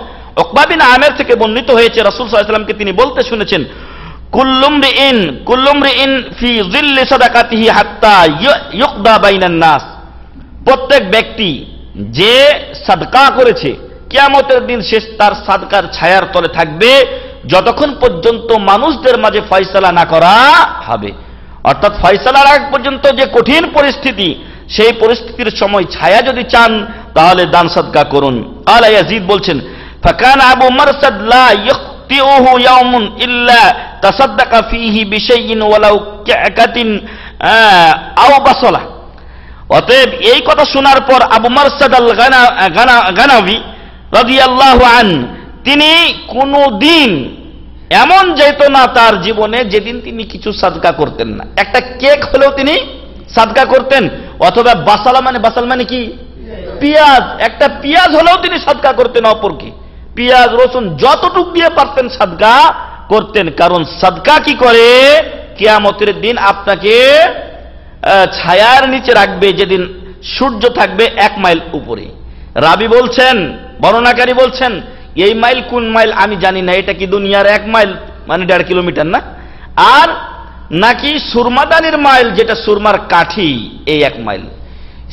উকবা বিন আমের থেকে বর্ণিত হয়েছে রাসূল সাল্লাল্লাহু আলাইহি ওয়াসাল্লামকে তিনি বলতে শুনেছেন কুল্লুমরিইন ফি যিল্লি সাদাকাতিহি হাত্তা ইউকদা বাইনান নাস, প্রত্যেক ব্যক্তি যে সাদকা করেছে কিয়ামতের দিন সে তার সাদকার ছায়ার তলে থাকবে যতক্ষণ পর্যন্ত মানুষদের মাঝে ফয়সালা না করা হবে। অর্থাৎ ফয়সালার আগ পর্যন্ত যে কঠিন পরিস্থিতি, সেই পরিস্থিতির সময় ছায়া যদি চান তাহলে দান সাদকা করুন। আলা ইয়াজিদ বলছেন ফাকান আবু মারসাদ লা ইয়াখতিউহু ইয়াউমুন ইল্লা তাসাদদাকা ফীহি বিশাইইন ওয়ালাউ কাকাতিন আও বাসলা। অতএব এই কথা শোনার পর আবু মারসাদ আল গানাবী রাদিয়াল্লাহু আন তিনি কোনো দিন এমন যেত না তার জীবনে যেদিন তিনি কিছু সাদকা করতেন না। একটা কেক হলেও তিনি সাদকা করতেন, অথবা বাসাল মানে কি পেঁয়াজ, একটা পেঁয়াজ হলেও তিনি সাদকা করতেন অপরকে। পেঁয়াজ রসুন যতটুক দিয়ে পারতেন সাদকা করতেন, কারণ সাদকা কি করে কিয়ামতের দিন আপনাকে ছায়ার নিচে রাখবে যেদিন সূর্য থাকবে 1 মাইল উপরে। রাবি বলছেন, বর্ণনাকারী বলছেন এই মাইল কোন মাইল আমি জানি না, এটা কি দুনিয়ার 1 মাইল মানে 1.5 কিলোমিটার না, আর নাকি সুরমাদানির মাইল যেটা সুরমার কাঠি এই 1 মাইল।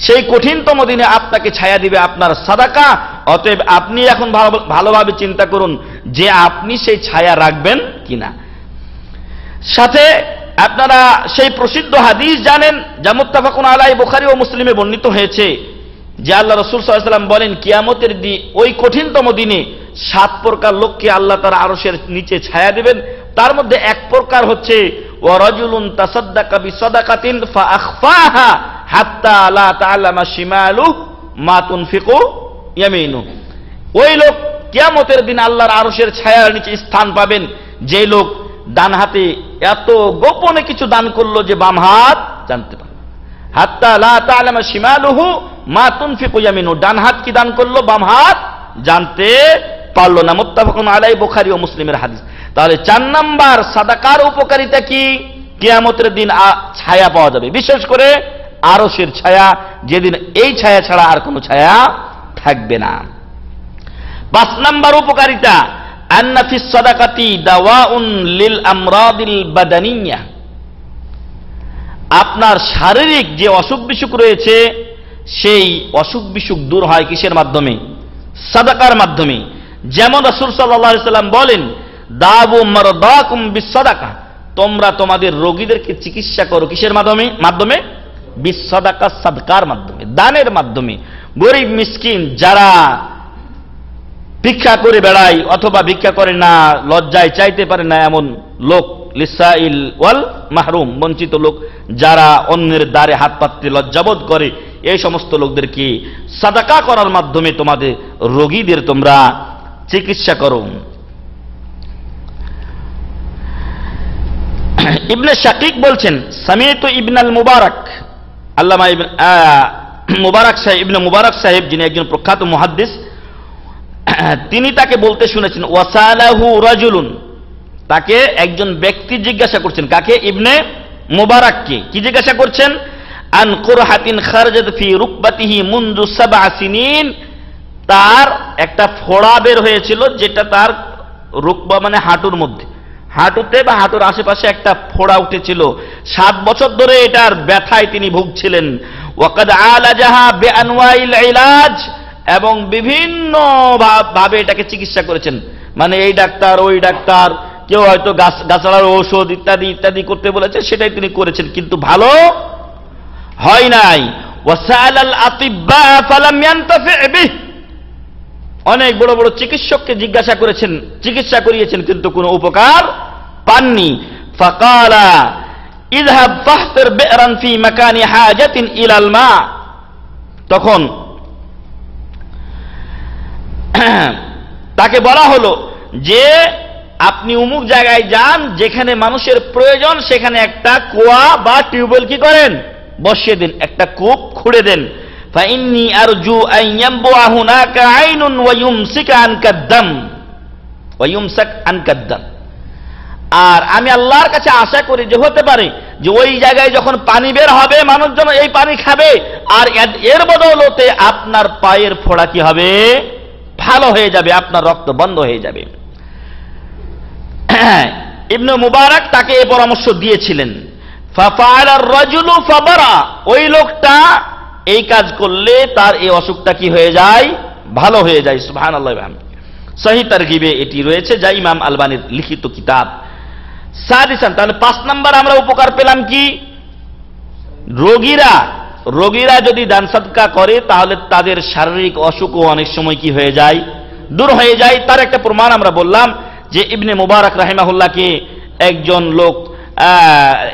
সেই কঠিনতম দিনে আপনাকে ছায়া দিবে আপনার সাদাকা। অতএব আপনি এখন ভালোভাবে চিন্তা করুন যে আপনি সেই ছায়া রাখবেন কিনা। সাথে আপনারা সেই প্রসিদ্ধ হাদিস জানেন যা মুত্তাফাকুন আলাইহি বুখারী ও মুসলিমে বর্ণিত হয়েছে যে আল্লাহ রাসূল সাল্লাল্লাহু আলাইহি ওয়াসাল্লাম বলেন কিয়ামতের দিন ওই কঠিনতম দিনে 7 প্রকার লোককে আল্লাহ তার আরশের নিচে ছায়া দিবেন। তার মধ্যে 1 প্রকার হচ্ছে ওয়ারাজুলুন তাসাদদাকা বিসাদাকাতিন ফাআখফাহা হাত্তা লা তাআলামা শিমালুহু মা তুনফিকু ইয়ামিনুহু। ওই লোক কিয়ামতের দিন আল্লাহর আরশের ছায়ার নিচে স্থান পাবেন যে লোক ডান হাতে এত গোপনে কিছু দান করলো যে বাম হাত জানতে পারবে। হাত্তা লা তাআলামা শিমালুহু মা তুনফিকু ইয়ামিনুহু, ডান হাত কি দান করলো বাম হাত জানতে পারলো না। মুত্তাফাকুন আলাইহি বুখারী ও মুসলিমের হাদিস। তাহলে 4 নাম্বার সাদাকার উপকারিতা কি, কিয়ামতের দিন ছায়া পাওয়া যাবে, বিশেষ করে আরশের ছায়া, যেদিন এই ছায়া ছাড়া আর কোনো ছায়া থাকবে না। 5 নাম্বার উপকারিতা আন্না ফিস সাদাকাতি দাওয়াউন লিল আমরাদিল বাদানিয়া, আপনার শারীরিক যে অসুখ বিসুখ রয়েছে সেই অসুখ বিসুখ দূর হয় কিসের মাধ্যমে? সাদাকার মাধ্যমে। যেমন রাসূল সাল্লাল্লাহু আলাইহি ওয়াসাল্লাম বলেন দাবু মারদাকুম বিসসাদাকা, তোমরা তোমাদের রোগীদেরকে চিকিৎসা করো কিসের মাধ্যমে? বিসসাদাকা, সাদকার মাধ্যমে, দানের মাধ্যমে। গরিব মিসকিন যারা ভিক্ষা করে বেড়ায় অথবা ভিক্ষা করে না, লজ্জায় চাইতে পারে না এমন লোক, লিসাইল ওয়াল মাহরুম, বঞ্চিত লোক যারা অন্যের দ্বারে হাত পাততে লজ্জাবোধ করে, এই সমস্ত লোকদেরকে সাদাকা করার মাধ্যমে তোমাদের রোগীদের তোমরা চিকিৎসা করো। ইবনে শাকিক বলছেন সামিয়তু ইবনাল মুবারক, আল্লামা মুবারক সাহেব, ইবনে মুবারক সাহেব যিনি একজন প্রখ্যাত মুহাদ্দিস, তিনি তাকে বলতে শুনেছেন ওয়াসালাহু রাজুলুন, তাকে একজন ব্যক্তি জিজ্ঞাসা করছেন। কাকে? ইবনে মুবারককে। কি জিজ্ঞাসা করছেন? আন কুরহাতিন খারাজাত ফি রুকবাতিহি মুনযু 7 সিনিন, তার একটা ফোড়া বের হয়েছিল যেটা তার রুকবা মানে হাঁটুর মধ্যে, হাঁটুতে বা হাঁটুর আশেপাশে একটা ফোড়া উঠেছিল। 7 বছর ধরে এটার ব্যথায় তিনি ভুগছিলেন। ওয়াকাদ আলাজাহা বিআনওয়াইল ইলাজ, এবং বিভিন্ন ভাবে এটাকে চিকিৎসা করেছেন, মানে এই ডাক্তার ওই ডাক্তার, কেউ হয়তো গাছড়ার ঔষধ ইত্যাদি ইত্যাদি করতে বলেছে, সেটাই তিনি করেছেন, কিন্তু ভালো হয় নাই। ওয়াসালাল আতিব্বা ফালাম ইয়ানতাফি বিহি, অনেক বড় বড় চিকিৎসককে জিজ্ঞাসা করেছেন, চিকিৎসা করিয়েছেন, কিন্তু কোনো উপকার পাননি। ফাকালা ইযহাব ফাহতির বি'রান ফি মাকানি হাজাতিন ইলাল মা, তখন তাকে বলা হলো যে আপনি অমুক জায়গায় যান যেখানে মানুষের প্রয়োজন, সেখানে একটা কুয়া বা টিউবওয়েল কি করেন, বসিয়ে দেন, একটা কূপ খুঁড়ে দেন। ফাইন্নী আরজু আন ইয়ানবুআ হুনাকা আইনুন ওয়া ইউমসিকা আনকা দাম ওয়া ইউমসাক আনকা দাম, আর আমি আল্লাহর কাছে আশা করি যে হতে পারে যে ওই জায়গায় যখন পানি বের হবে মানুষজন এই পানি খাবে, আর এর বদৌলতে আপনার পায়ের ফোড়া কি হবে, ভালো হয়ে যাবে, আপনার রক্ত বন্ধ হয়ে যাবে। ইবনে মুবারক তাকে এই পরামর্শ দিয়েছিলেন। ফাফআলা আর-রাজুলু ফাবারা, ওই লোকটা এই কাজ করলে তার এই অসুখটা কি হয়ে যায়, ভালো হয়ে যায়। সুবহানাল্লাহ। সহিহ তারগিবে এটি রয়েছে, যা ইমাম আলবানীর লিখিত কিতাব। সাদিসান, তাহলে 5 নাম্বার আমরা উপকার পেলাম কি, রোগীরা যদি দান সাদকা করে তাহলে তাদের শারীরিক অসুখও অনেক সময় কি হয়ে যায়, দূর হয়ে যায়। তার একটা প্রমাণ আমরা বললাম যে ইবনে মুবারক রাহিমাহুল্লাহকে একজন লোক,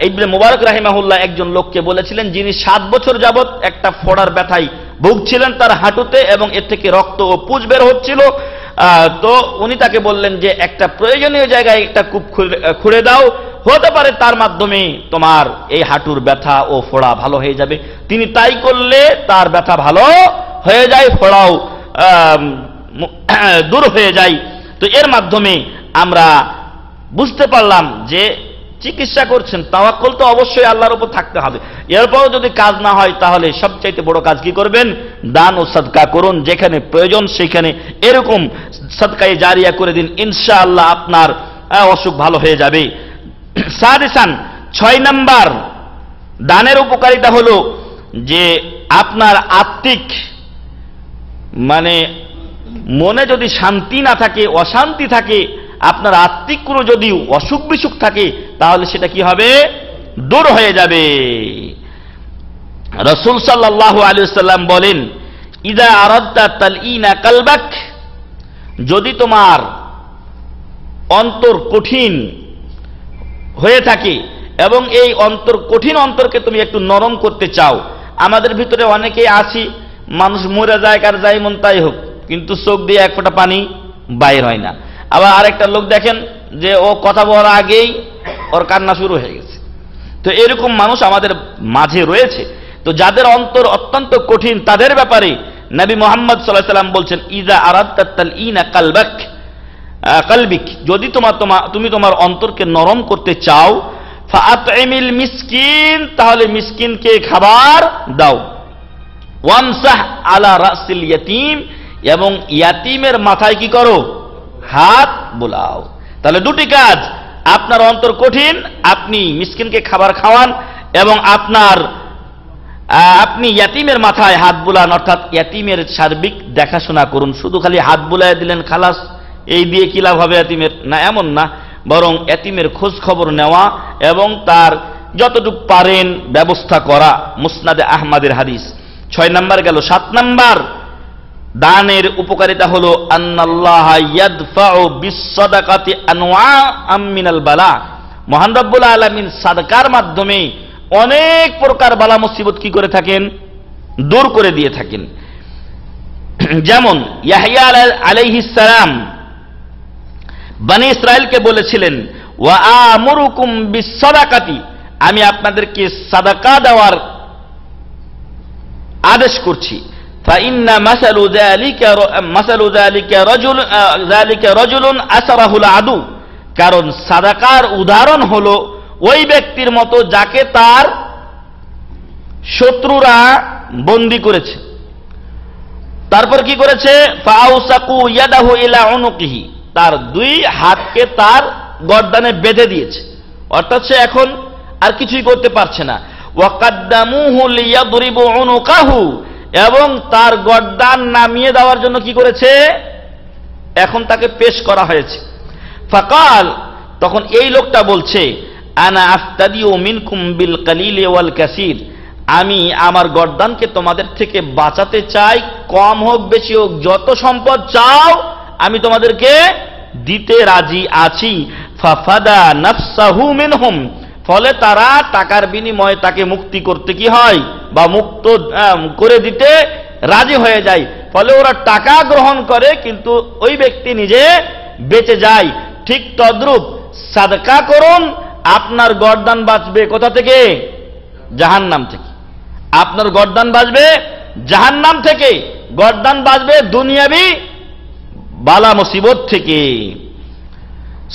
ইবনে মুবারক রাহিমাহুল্লাহ একজন লোককে বলেছিলেন, যিনি 7 বছর যাবত একটা ফোড়ার ব্যথায় ভুগছিলেন তার হাঁটুতে, এবং এর থেকে রক্ত ও পুঁজ বের হচ্ছিল। তো উনি তাকে বললেন যে একটা প্রয়োজনীয় জায়গায় একটা কূপ খুঁড়ে দাও, হতে পারে তার মাধ্যমে তোমার এই হাঁটুর ব্যথা ও ফোড়া ভালো হয়ে যাবে। তিনি তাই করলে তার ব্যথা ভালো হয়ে যায়, ফোড়াও দূর হয়ে যায়। তো এর মাধ্যমে আমরা বুঝতে পারলাম যে চিকিৎসা করছেন, তাওয়াক্কুল তো অবশ্যই আল্লাহর উপর থাকতে হবে। এরপরও যদি কাজ না হয় তাহলে সবচাইতে বড় কাজ কি করবেন, দান ও সাদকা করুন, যেখানে প্রয়োজন সেখানে এরকম সাদকায়ে জারিয়া করে দিন, ইনশাআল্লাহ আপনার অসুখ ভালো হয়ে যাবে। সাদিসান, 6 নাম্বার দানের উপকারিতা হলো যে আপনার আত্মিক, মানে মনে যদি শান্তি না থাকে, অশান্তি থাকে, আপনার আত্মিক কোনো যদি অসুখ বিসুখ থাকে তাহলে সেটা কি হবে, দূর হয়ে যাবে। রাসূল সাল্লাল্লাহু আলাইহি ওয়াসাল্লাম বলেন, ইযা আরাদতা তালইনা কালবাক, যদি তোমার অন্তর কঠিন হয়ে থাকে এবং এই কঠিন অন্তরকে তুমি একটু নরম করতে চাও। আমাদের ভিতরে অনেকেই আছি, মানুষ মরে যায়, কার যাই মন তাই হোক, কিন্তু চোখ দিয়ে এক ফোঁটা পানি বাইর হয় না। আবার আরেকটা লোক দেখেন যে ও কথা বলার আগেই ওর কান্না শুরু হয়ে গেছে। তো এরকম মানুষ আমাদের মাঝে রয়েছে। তো যাদের অন্তর অত্যন্ত কঠিন তাদের ব্যাপারে নবী মুহাম্মদ সাল্লাল্লাহু আলাইহি ওয়াসাল্লাম বলছেন, ইযা আরাদতা তালইনা কালবিক, যদি তুমি তোমার অন্তরকে নরম করতে চাও, ফাআতইমিল মিসকিন, তাহলে মিসকিনকে খাবার দাও। ওয়ামসাহ আলা রাসিল ইয়াতীম, এবং ইয়াতীমের মাথায় কি করো, হাত বোলাও। তাহলে দুটি কাজ, আপনার অন্তর কঠিন, আপনি মিসকিনকে খাবার খাওয়ান, এবং আপনি ইয়াতীমের মাথায় হাত বুলান, অর্থাৎ ইয়াতীমের সার্বিক দেখাশোনা করুন। শুধু খালি হাত বুলায় দিলেন খালাস, এই দিয়ে কি লাভ হবে ইয়াতীমের, না, এমন না, বরং ইয়াতীমের খোঁজ খবর নেওয়া এবং তার যতটুকু পারেন ব্যবস্থা করা। মুসনাদে আহমদের হাদিস। 6 নাম্বার গেল। 7 নাম্বার দানের উপকারিতা হলো আন্নাল্লাহা ইয়াদফাউ বিসসাদাকাতি আনওয়াআম মিনাল বালা, মহান রব্বুল আলামিন সাদকার মাধ্যমে অনেক প্রকার বালা মুসিবত কি করে থাকেন, দূর করে দিয়ে থাকেন। যেমন ইয়াহইয়া আলাইহিস সালাম বনি ইসরাইলকে বলেছিলেন, ওয়া আমুরুকুম বিসসাদাকাতি, আমি আপনাদেরকে সাদাকা দেওয়ার আদেশ করছি। ফাইন্না মাসালু যালিকা রাজুলুন আসরাহুল আদু, কারণ সাদাকার উদাহরণ হলো ওই ব্যক্তির মতো যাকে তার শত্রুরা বন্দী করেছে। তারপর কি করেছে, ফাআউসাকু ইয়াদাহু ইলা উনুকিহি, তার দুই হাতকে তার গর্দানে বেঁধে দিয়েছে, অর্থাৎ সে এখন আর কিছুই করতে পারছে না। ওয়াকাদ্দামুহু লিয়াদরিবু উনুকাহু, এবং তার গর্দান নামিয়ে দেওয়ার জন্য কি করেছে, এখন তাকে পেশ করা হয়েছে। ফাকাল, তখন এই লোকটা বলছে, আনা আফতাদিউ মিনকুম বিল কালিলি ওয়াল কাসীর, আমি আমার গর্দানকে তোমাদের থেকে বাঁচাতে চাই, কম হোক বেশি হোক, যত সম্পদ চাও আমি তোমাদেরকে দিতে রাজি আছি। ফাফাদা নাফসাহু মিনহুম, ফলে তারা টাকার বিনিময়ে তাকে মুক্তি করতে কি হয়, বা মুক্ত করে দিতে রাজি হয়ে যায়। ফলে ওরা টাকা গ্রহণ করে, কিন্তু ওই ব্যক্তি নিজে বেঁচে যায়। ঠিক তদ্রূপ সাদকা করুন, আপনার গর্দান বাঁচবে কোথা থেকে? জাহান্নাম থেকে। আপনার গর্দান বাঁচবে জাহান্নাম থেকে, গর্দান বাঁচবে দুনিয়াবি বালা মুসিবত থেকে।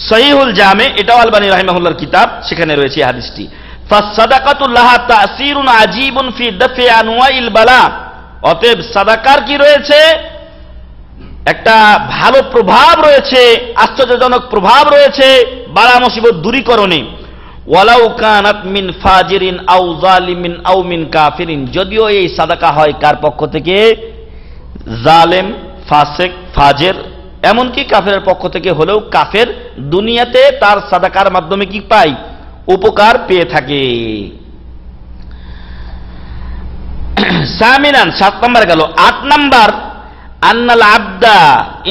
সহিহুল জামে, এটাও আলবানী রাহিমাহুল্লাহর কিতাব, সেখানে রয়েছে এই হাদিসটি। ফাসসাদাকাতু লাহা তাসীরুন আজীবুন ফি দাফি আনওয়াইল বালা, অতএব সাদাকার কি রয়েছে, একটা ভালো প্রভাব রয়েছে, আশ্চর্যজনক প্রভাব রয়েছে বালা মুসিবত দূরীকরণে। ওয়ালাউ কানাত মিন ফাজিরিন আও জালিমিন আও মিন কাফিরিন, যদিও এই সাদাকা হয় কার পক্ষ থেকে? জালেম, ফাসিক, ফাজের, এমনকি কাফেরের পক্ষ থেকে হলেও কাফের দুনিয়াতে তার সাদাকার মাধ্যমে কি পায়? উপকার পেয়ে থাকে। সামিনান, 7 নম্বর গেল। 8 নম্বর, আন্নাল আবদা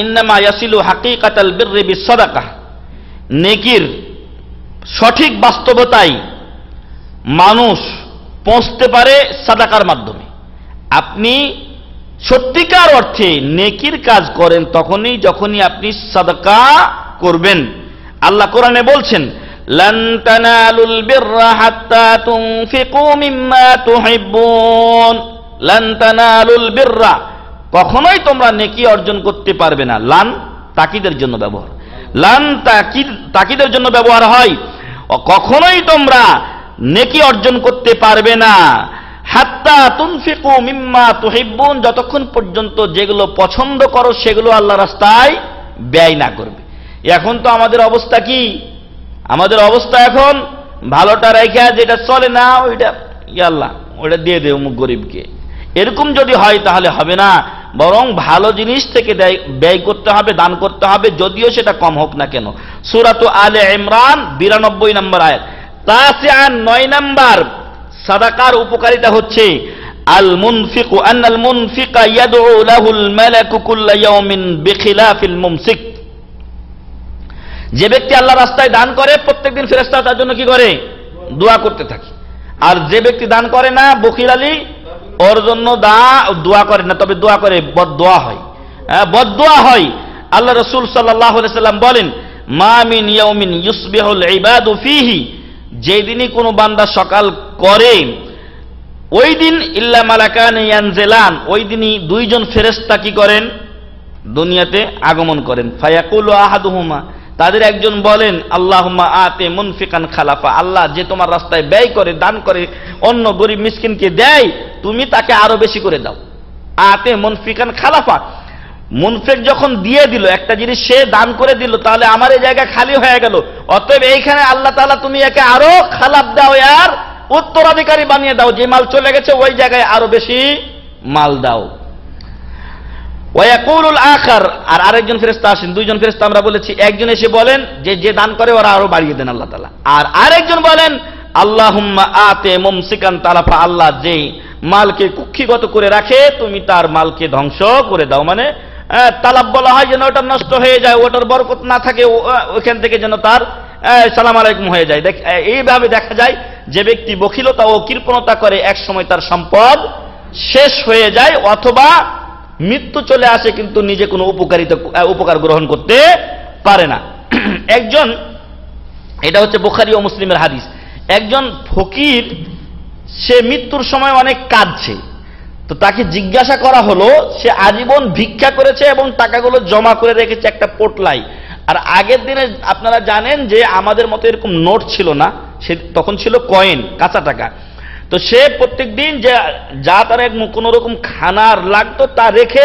ইন্নামা ইয়াসিলু হাকিকাতাল বিররি বিসসাদাকা, নেকির সঠিক বাস্তবতায় মানুষ পৌঁছতে পারে সাদাকার মাধ্যমে। আপনি সত্যিকার অর্থে নেকির কাজ করেন যখনই আপনি সাদাকা করবেন। আল্লাহ কোরআনে বলছেন, লান তানালুল বিররা হাত্তা তুনফিকু মিম্মা তুহিব্বুন, লান তানালুল বিররা, কখনোই তোমরা নেকি অর্জন করতে পারবে না। লান তাকিদের জন্য ব্যবহার, লান তাকিদের জন্য ব্যবহার হয়। কখনোই তোমরা নেকি অর্জন করতে পারবে না, হাত্তা তুনফিকু মিম্মা তুহিব্বুন, যতক্ষণ পর্যন্ত যেগুলো পছন্দ করো সেগুলো আল্লাহ রাস্তায় ব্যয় না করবে। এখন তো আমাদের অবস্থা কি? আমাদের অবস্থা এখন ভালোটা রেখে যেটা চলে না ওইটা আল্লাহ ওইটা দিয়ে দে অমুক গরিবকে, এরকম যদি হয় তাহলে হবে না, বরং ভালো জিনিস থেকে ব্যয় করতে হবে, দান করতে হবে, যদিও সেটা কম হোক না কেন। সূরাতু আলে ইমরান 92 নম্বর আয়াত। তাসিআন 9 নম্বর, সাদাকার উপকারিতা হচ্ছে আল মুনফিকু আন্নাল মুনফিকা ইয়াদউ লাহুল মালাকু কুল্লা ইয়াউমিন বিখিলাফিল মুমসিক, যে ব্যক্তি আল্লাহর রাস্তায় দান করে প্রত্যেকদিন ফেরেশতা তার জন্য কি করে? দোয়া করতে থাকে। আর যে ব্যক্তি দান করে না, বখিল আলী, ওর জন্য দোয়া করে না, তবে দোয়া করে, বদদোয়া হয়, বদদোয়া হয়। আল্লাহ রাসূল সাল্লাল্লাহু আলাইহি সাল্লাম বলেন, মা মিন ইয়াউমিন ইউসবিহুল ইবাদু ফীহি, যেদিনই কোনো বান্দা সকাল করে ওই দিন ইল্লা মালাকান ইয়ানজিলান, ওই দিনই 2 জন ফেরেশতা কি করেন? দুনিয়াতে আগমন করেন। ফায়াকুলু আহাদুহুমা, তাদের একজন বলেন, আল্লাহুম্মা আতি মুনফিকান খালাফা, আল্লাহ যে তোমার রাস্তায় ব্যয় করে, দান করে, অন্য গরিব মিসকিনকে দেয়, তুমি তাকে আরো বেশি করে দাও। আতে মুনফিকান খালাফা, মুনফিক যখন দিয়ে দিল একটা জিনিস, সে দান করে দিল, তাহলে আমার এই জায়গা খালি হয়ে গেল, অতএব এইখানে আল্লাহ তাআলা তুমি একে আরো খালাফ দাও, আর উত্তরাধিকারী বানিয়ে দাও, যে মাল চলে গেছে ওই জায়গায় আরো বেশি মাল দাও। ওয়ায়াকুলুল আখার, আর আরেকজন ফেরেশতা আসেন, 2 জন ফেরেশতা আমরা বলেছি, একজন এসে বলেন যে দান করে ওরা আরো বাড়িয়ে দেন আল্লাহ তাআলা, আর আরেকজন বলেন আল্লাহুম্মা আতে মুমসিকান তালাফা, আল্লাহ যে মালকে কুক্ষিগত করে রাখে তুমি তার মালকে ধ্বংস করে দাও। মানে তালাব বলা হয় যেন ওটা নষ্ট হয়ে যায়, ওটার বরকত না থাকে, ওখান থেকে যেন তার সালাম আলাইকুম হয়ে যায়। এইভাবে দেখা যায় যে ব্যক্তি বখিলতা ও কৃপণতা করে এক সময় তার সম্পদ শেষ হয়ে যায়, অথবা মৃত্যু চলে আসে, কিন্তু নিজে কোনো উপকার গ্রহণ করতে পারে না। একজন, এটা হচ্ছে বুখারী ও মুসলিমের হাদিস, একজন ফকির, সে মৃত্যুর সময় অনেক কাঁদছে, তো তাকে জিজ্ঞাসা করা হলো, সে আজীবন ভিক্ষা করেছে এবং টাকাগুলো জমা করে রেখেছে একটা পোটলায়। আর আগের দিনে আপনারা জানেন যে আমাদের মতো এরকম নোট ছিল না, সে তখন ছিল কয়েন, কাঁচা টাকা। তো সে প্রত্যেক দিন যা তার কোন রকম খানার লাগতো তা রেখে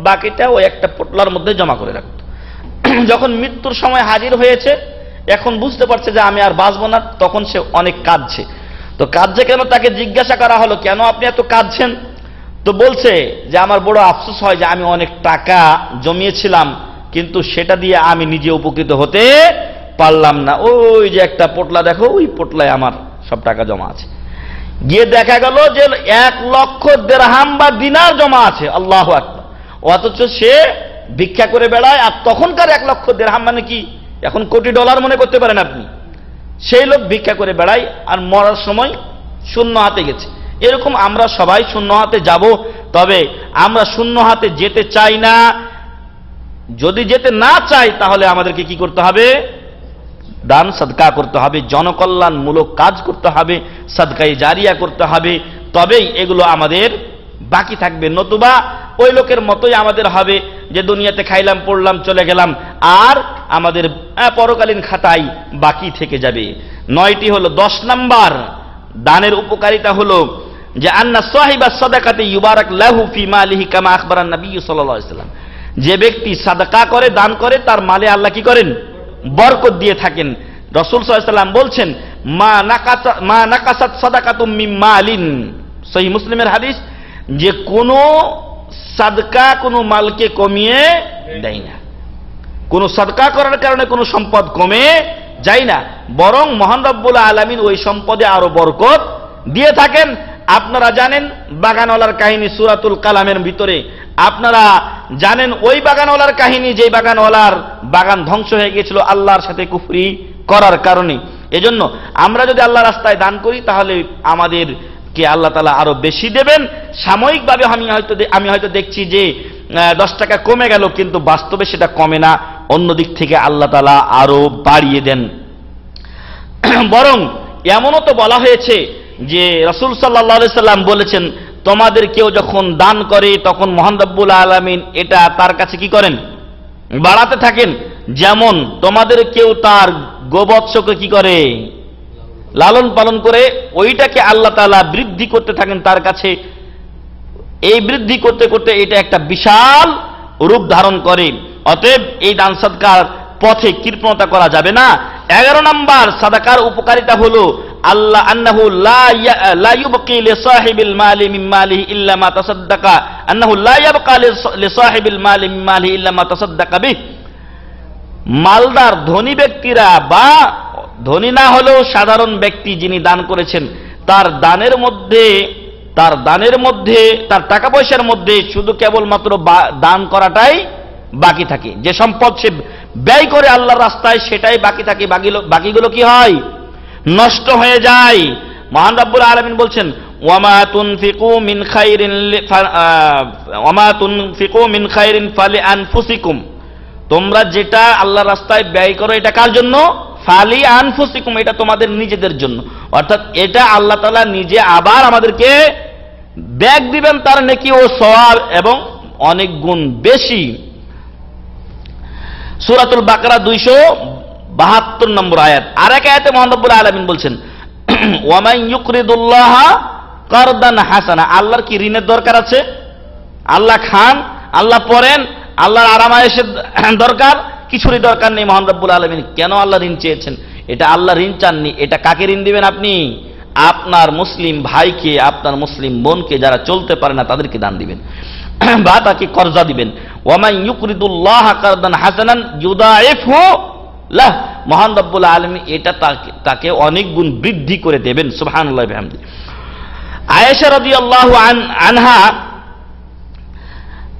বাকিটা ওই একটা পোটলার মধ্যে জমা করে রাখতো। যখন মৃত্যুর সময় হাজির হয়েছে, এখন বুঝতে পারছে যে আমি আর বাঁচবো না, তখন সে অনেক কাঁদছে। তো কাঁদছে কেন? তাকে জিজ্ঞাসা করা হলো, কেন আপনি এত কাঁদছেন? তো বলছে যে আমার বড় আফসোস হয় যে আমি অনেক টাকা জমিয়েছিলাম, কিন্তু সেটা দিয়ে আমি নিজে উপকৃত হতে পারলাম না। ওই যে একটা পোটলা দেখো, ওই পোটলায় আমার সব টাকা জমা আছে। গিয়ে দেখা গেল যে 1 লক্ষ দিরহাম বা দিনার জমা আছে। আল্লাহু আকবার। অথচ সে ভিক্ষা করে বেড়ায়। আর তখনকার 1 লক্ষ দিরহাম মানে কি, এখন কোটি ডলার মনে করতে পারেন আপনি। সেই লোক ভিক্ষা করে বেড়ায় আর মরার সময় শূন্য হাতে গেছে। এরকম আমরা সবাই শূন্য হাতে যাব, তবে আমরা শূন্য হাতে যেতে চাই না। যদি যেতে না চাই তাহলে আমাদেরকে কি করতে হবে? দান সাদকা করতে হবে, জনকল্যাণমূলক কাজ করতে হবে, সাদকায়ে জারিয়া করতে হবে, তবেই এগুলো আমাদের বাকি থাকবে। নতুবা ওই লোকের মতোই আমাদের হবে যে দুনিয়াতে খাইলাম পড়লাম চলে গেলাম, আর আমাদের পরকালীন খাতায় বাকি থেকে যাবে। 9টি হলো। 10 নাম্বার দানের উপকারিতা হলো যে আন্না সাহিবা সাদাকাতি ইউবারাক লাহু ফি মালিহি কামা আখবারান নবী সাল্লাল্লাহু আলাইহি ওয়াসাল্লাম। যে ব্যক্তি সাদাকা করে, দান করে, তার মালে আল্লাহ কি করেন? বরকত দিয়ে থাকেন। রাসূল সাল্লাল্লাহু আলাইহি ওয়াসাল্লাম বলছেন, মা নাকাসাত সাদাকাতুম মিন মালিন, সহিহ মুসলিমের হাদিস, যে কোন সাদকা কোন মালকে কমিয়ে দেয় না। কোন সাদকা করার কারণে কোন সম্পদ কমে যায় না, বরং মহান রব্বুল আলামিন ওই সম্পদে আরো বরকত দিয়ে থাকেন। আপনারা জানেন বাগানওয়ালার কাহিনী সূরাতুল কালামের ভিতরে। আপনারা জানেন ওই বাগানওয়ালার কাহিনী, যে বাগানওয়ালার বাগান ধ্বংস হয়ে গিয়েছিল আল্লাহর সাথে কুফরি করার কারণে। এজন্য আমরা যদি আল্লাহর রাস্তায় দান করি তাহলে আমাদেরকে আল্লাহ তাআলা আরো বেশি দেবেন। সাময়িকভাবে আমি হয়তো দেখছি যে 10 টাকা কমে গেল, কিন্তু বাস্তবে সেটা কমে না, অন্য দিক থেকে আল্লাহ তাআলা আরো বাড়িয়ে দেন। বরং এমনও তো বলা হয়েছে যে রাসূল সাল্লাল্লাহু আলাইহি সাল্লাম বলেছেন, তোমাদের কেউ যখন দান করে তখন মহান রব্বুল আলামিন এটা তার কাছে কি করেন? বাড়াতে থাকেন। যেমন তোমাদের কেউ তার গোবৎসকে কি করে? লালন পালন করে, ওইটাকে আল্লাহ তাআলা বৃদ্ধি করতে থাকেন তার কাছে। এই বৃদ্ধি করতে করতে এটা একটা বিশাল রূপ ধারণ করে। অতএব এই দান সাদকার পথে কৃপণতা করা যাবে না। 11 নম্বর সাদাকার উপকারিতা হলো আল্লাহ আন্নাহু লা ইউবকি লিসাহিবিল মালি মিন মালিহি ইল্লা মা তাসাদ্দাকা, আন্নাহু লা ইয়াবকা লিসাহিবিল মালি মিন মালিহি ইল্লা মা তাসাদ্দাকা বিহ। মালদার ধনী ব্যক্তিরা বা ধনী না হলেও সাধারণ ব্যক্তি যিনি দান করেছেন, তার দানের মধ্যে তার টাকা পয়সার মধ্যে শুধু কেবলমাত্র দান করাটাই বাকি থাকে। যে সম্পদ সে ব্যয় করে আল্লাহর রাস্তায় সেটাই বাকি থাকে, বাকিগুলো কি হয়? নষ্ট হয়ে যায়। মহান রব্বুল আলামিন বলছেন, ওয়ামা তুনফিকু মিন খাইরিন ফালিআনফুসিকুম। তোমরা যেটা আল্লাহর রাস্তায় ব্যয় করো এটা কার জন্য? ফালিআনফুসিকুম, এটা তোমাদের নিজেদের জন্য। অর্থাৎ এটা আল্লাহ তাআলা নিজে আবার আমাদেরকে ব্যাগ দিবেন, তার নেকি ও সওয়াব এবং অনেক গুণ বেশি। সূরাতুল বাকারা 272 নম্বর আয়াত। আর এক আয়াতে মহান রব্বুল আলামিন বলছেন, ওয়ামান ইউকরিদুল্লাহ কারদান হাসানা। আল্লাহর কি ঋণের দরকার আছে? আল্লাহ খান, আল্লাহ পড়েন, আল্লাহর আরামায়েশের দরকার? কিছুরই দরকার নেই। মহান রব্বুল আলামিন কেন আল্লাহ ঋণ চেয়েছেন? এটা আল্লাহ ঋণ চাননি। এটা কাকে ঋণ দিবেন আপনি? আপনার মুসলিম ভাইকে, আপনার মুসলিম বোনকে, যারা চলতে পারে না তাদেরকে দান দিবেন বা তাকে কর্জা দিবেন। ওয়ামান ইউকরিদুল্লাহ কারদান হাসানান ইউদাইফহু লাহ। মহান রব্বুল আলামিন এটা তাকে অনেক গুণ বৃদ্ধি করে দেবেন। সুবহানাল্লাহি ওয়া বিহামদিহি। আয়েশা রাদিয়াল্লাহু আনহা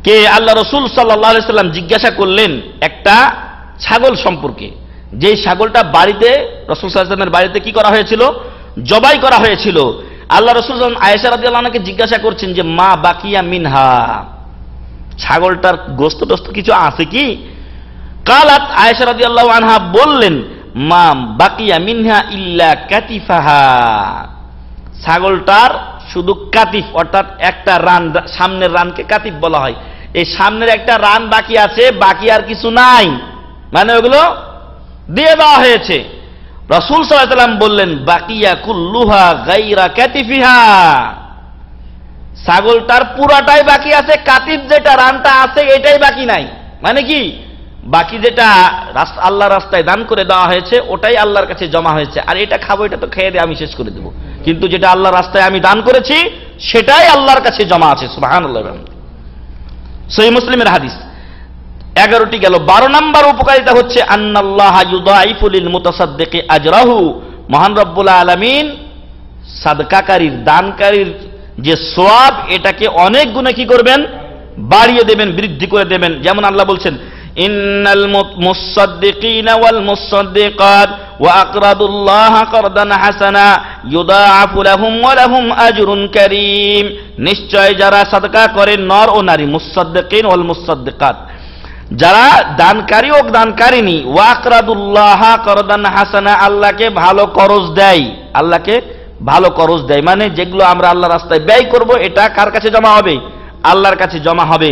কে আল্লাহ রাসূল সাল্লাল্লাহু আলাইহি সাল্লাম জিজ্ঞাসা করলেন একটা ছাগল সম্পর্কে, যেই ছাগলটা বাড়িতে রাসূল সাল্লাল্লাহু আলাইহি সাল্লামের বাড়িতে কি করা হয়েছিল? জবাই করা হয়েছিল। আল্লাহ রাসূল আয়েশা রাদিয়াল্লাহু আনহাকে জিজ্ঞাসা করছেন যে মা বাকিয়া মিনহা, ছাগলটার গোশত টোস্ত কিছু আছে কি? কালাত, আয়েশা রাদিয়াল্লাহু আনহা বললেন, মা বাকিয়া মিনহা ইল্লা কাতিফাহা। ছাগলটার শুধু কাতিফ, অর্থাৎ একটা রান, সামনের রানকে কাতিফ বলা হয়। এই সামনের একটা রান বাকি আছে, বাকি আর কিছু নাই, মানে ওগুলো দিয়ে দেওয়া হয়েছে। রাসূল সাল্লাল্লাহু আলাইহি ওয়াসাল্লাম বললেন, বাকিয়া কুল্লুহা গায়রা কাতিফিহা। ছাগলটার পুরাটাই বাকি আছে, কাতিফ যেটা রানটা আছে এটাই বাকি নাই। মানে কি? বাকি যেটা আল্লাহর রাস্তায় দান করে দেওয়া হয়েছে ওটাই আল্লাহর কাছে জমা হয়েছে, আর এটা খাবো, এটা তো খেয়ে দিয়ে আমি শেষ করে দেবো, কিন্তু যেটা আল্লাহর রাস্তায় আমি দান করেছি সেটাই আল্লাহর কাছে জমা আছে। সুবহানাল্লাহ। সহিহ মুসলিমের হাদিস। 11টি গেল। 12 নম্বর উপকারিতা হচ্ছে আন্নাল্লাহা ইউদাইফু লিল মুতাসাদ্দিকি আজরাহু, মহান রব্বুল আলামিন সাদকাকারীর, দানকারীর যে সওয়াব এটাকে অনেক গুণে কি করবেন? বাড়িয়ে দেবেন, বৃদ্ধি করে দেবেন। যেমন আল্লাহ বলছেন ইন্নাল মুসাদ্দিকিনা ওয়াল মুসাদ্দিকাত ওয়া আকরাদুল্লাহা কারদান হাসানা ইউদাআফু লাহুম ওয়া লাহুম আজরুন কারীম, নিশ্চয় যারা সাদকা করে নর ও নারী, মুসাদ্দিকিন ওয়াল মুসাদ্দিকাত, যারা দানকারী ও দানকারিনী, ওয়া আকরাদুল্লাহা কারদান হাসানা, আল্লাহকে ভালো করজ দেয়, আল্লাহকে ভালো করজ দেয়, মানে যেগুলো আমরা আল্লাহর রাস্তায় ব্যয় করব এটা কার কাছে জমা হবে? আল্লাহর কাছে জমা হবে।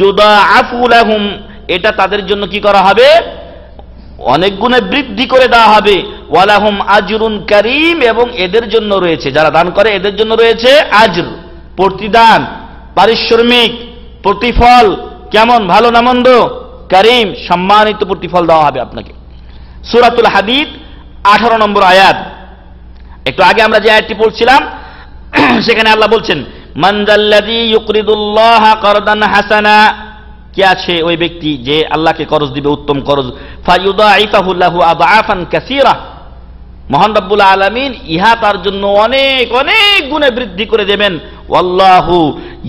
ইউদাআফু লাহুম, এটা তাদের জন্য কি করা হবে? অনেক গুণে বৃদ্ধি করে দেওয়া হবে। ওয়া লাহুম আজরুন কারীম, এবং এদের জন্য রয়েছে, যারা দান করে এদের জন্য রয়েছে আজর, প্রতিদান, পারিশ্রমিক, প্রতিফল। কেমন? ভালো না মন্দ? কারীম, সম্মানিত প্রতিফল দেওয়া হবে আপনাকে। সূরাতুল হাদিদ 18 নম্বর আয়াত। একটু আগে আমরা যে আয়াতটি পড়ছিলাম সেখানে আল্লাহ বলছেন মান যাল্লাযী ইউকরিদুল্লাহা কারদান হাসানা, কে আছে ওই ব্যক্তি যে আল্লাহকে করজ দিবে, উত্তম করজ, ফায়ুদাইফাহু লাহু আদআফান কাসীরা, মহান রব্বুল আলামিন ইহা তার জন্য অনেক অনেক গুণে বৃদ্ধি করে দেবেন। ওয়াল্লাহু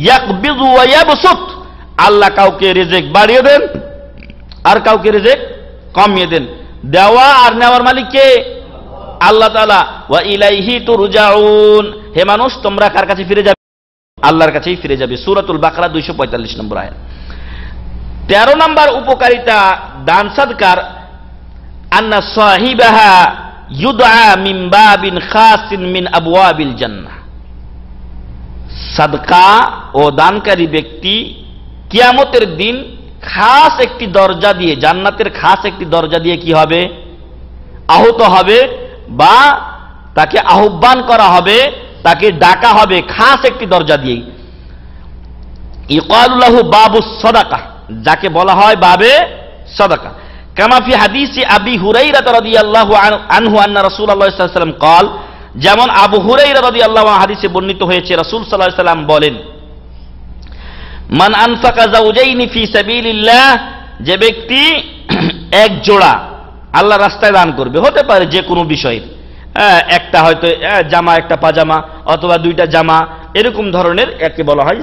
ইয়াকবিযু ওয়া ইয়াবসুত, আল্লাহ কাউকে রিজিক বাড়িয়ে দেন আর কাউকে রিজিক কমিয়ে দেন। দেওয়া আর নেওয়ার মালিক কে? আল্লাহ তাআলা। ওয়া ইলাইহি তুরজাউন, হে মানুষ তোমরা কার কাছে ফিরে যাবে? আল্লাহর কাছেই ফিরে যাবে। সূরাতুল বাকারা 245 নম্বর আয়াত। 13 নম্বর উপকারিতা দান সাদকার, আন্না সাহিবাহা ইউদআ মিন বাবিন খাসিন মিন আবওয়াবিল জান্নাহ, সাদকা ও দানকারী ব্যক্তি কিয়ামতের দিন খাস একটি দরজা দিয়ে, জান্নাতের খাস একটি দরজা দিয়ে কি হবে? আহত হবে, বা তাকে আহ্বান করা হবে, তাকে ডাকা হবে খাস একটি দরজা দিয়ে। ইকালু লাহু বাবুস সাদাকা, যাকে বলা হয় বাবে সাদাকা। কামা ফি হাদিসি আবি হুরায়রা রাদিয়াল্লাহু আনহু আন্না রাসূলুল্লাহ সাল্লাল্লাহু আলাইহি ওয়াসাল্লাম قال, যেমন আবু হুরায়রা রাদিয়াল্লাহু আনহু হাদিসে বর্ণিত হয়েছে, রাসূল সাল্লাল্লাহু আলাইহি ওয়াসাল্লাম বলেন মান আনফাকা যাওজাইনি ফি সাবিলিল্লাহ, যে ব্যক্তি এক জোড়া আল্লাহর রাস্তায় দান করবে, হতে পারে যে কোনো বিষয়ে, একটা হয়তো জামা, একটা পাজামা, অথবা দুইটা জামা, এরকম ধরনের একে বলা হয়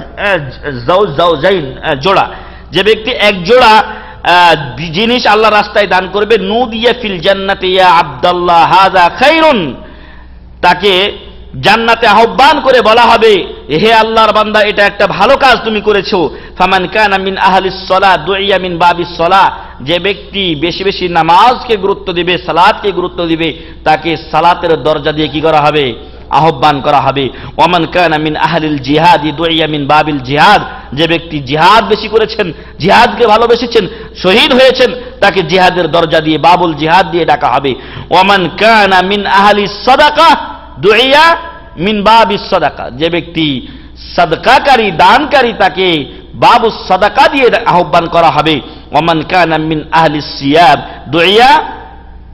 যাওজাইন, জোড়া। যে ব্যক্তি এক জোড়া জিনিস আল্লাহর রাস্তায় দান করবে, নুদিয়া ফিল জান্নাতি ইয়া আব্দুল্লাহ হাযা খায়রুন, তাকে জান্নাতে আহ্বান করে বলা হবে, হে আল্লাহর বান্দা এটা একটা ভালো কাজ তুমি করেছো। ফামান কানা মিন আহলিস সালাহ দুইয়া মিন বাবিস সালাহ, যে ব্যক্তি বেশি বেশি নামাজকে গুরুত্ব দিবে, সালাতকে গুরুত্ব দিবে, তাকে সালাতের দরজা দিয়ে কি করা হবে? আহ্বান করা হবে। ওমান কানা মিন আহলিল জিহাদ দুইয়া মিন বাবিল জিহাদ, যে ব্যক্তি জিহাদ বেশি করেছেন, জিহাদকে ভালোবেসেছেন, শহীদ হয়েছেন, তাকে জিহাদের দরজা দিয়ে, বাবুল জিহাদ দিয়ে ডাকা হবে। ওমান কানা মিন আহলিস সাদাকা দুইয়া মিন বাবিস সাদাকা, যে ব্যক্তি সাদকাকারী, দানকারী, তাকে বাবুস সাদাকা দিয়ে আহ্বান করা হবে। ওমান কানা মিন আহলিস সিয়াম দুইয়া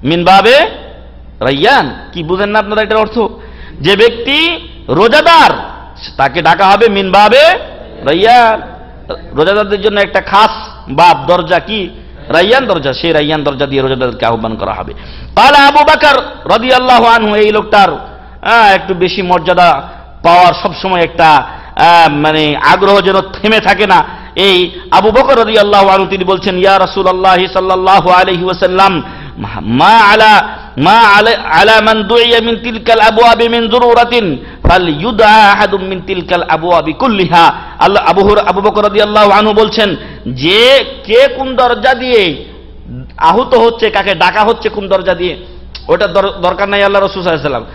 মিন বাবে রায়্যান, কি বুঝেন না আপনারা এটার অর্থ? যে ব্যক্তি রোজাদার তাকে ডাকা হবে মিন বাবে রায়্যান, রোজাদারদের জন্য একটা খাস বাব, দরজা, কি? রায়্যান দরজা, সেই রায়্যান দরজা দিয়ে রোজাদারকে আহ্বান করা হবে। ক্বালা আবু বকর রাদিয়াল্লাহু আনহু, এই লোকটার একটু বেশি মর্যাদা পাওয়ার সবসময় একটা মানে আগ্রহ যেন থেমে থাকে না। এই আবু বকর রাদিয়াল্লাহু আনহু তিনি বলছেন, ইয়া রাসূলুল্লাহ সাল্লাল্লাহু আলাইহি ওয়াসাল্লাম, মা আলা মান দুইয়া মিন তিলকাল আবওয়াবি মিন যুরুরাতিন ফালইউদআ আহাদুম মিন তিলকাল আবওয়াবি কুল্লিহা। আল্লাহ আবু বকর রাদিয়াল্লাহু আনহু বলছেন যে কে কোন দরজা দিয়ে আহত হচ্ছে, কাকে ডাকা হচ্ছে কোন দরজা দিয়ে, ওটা দরকার নাই আল্লাহ রাসূল সাল্লাল্লাহু আলাইহি ওয়াসাল্লাম।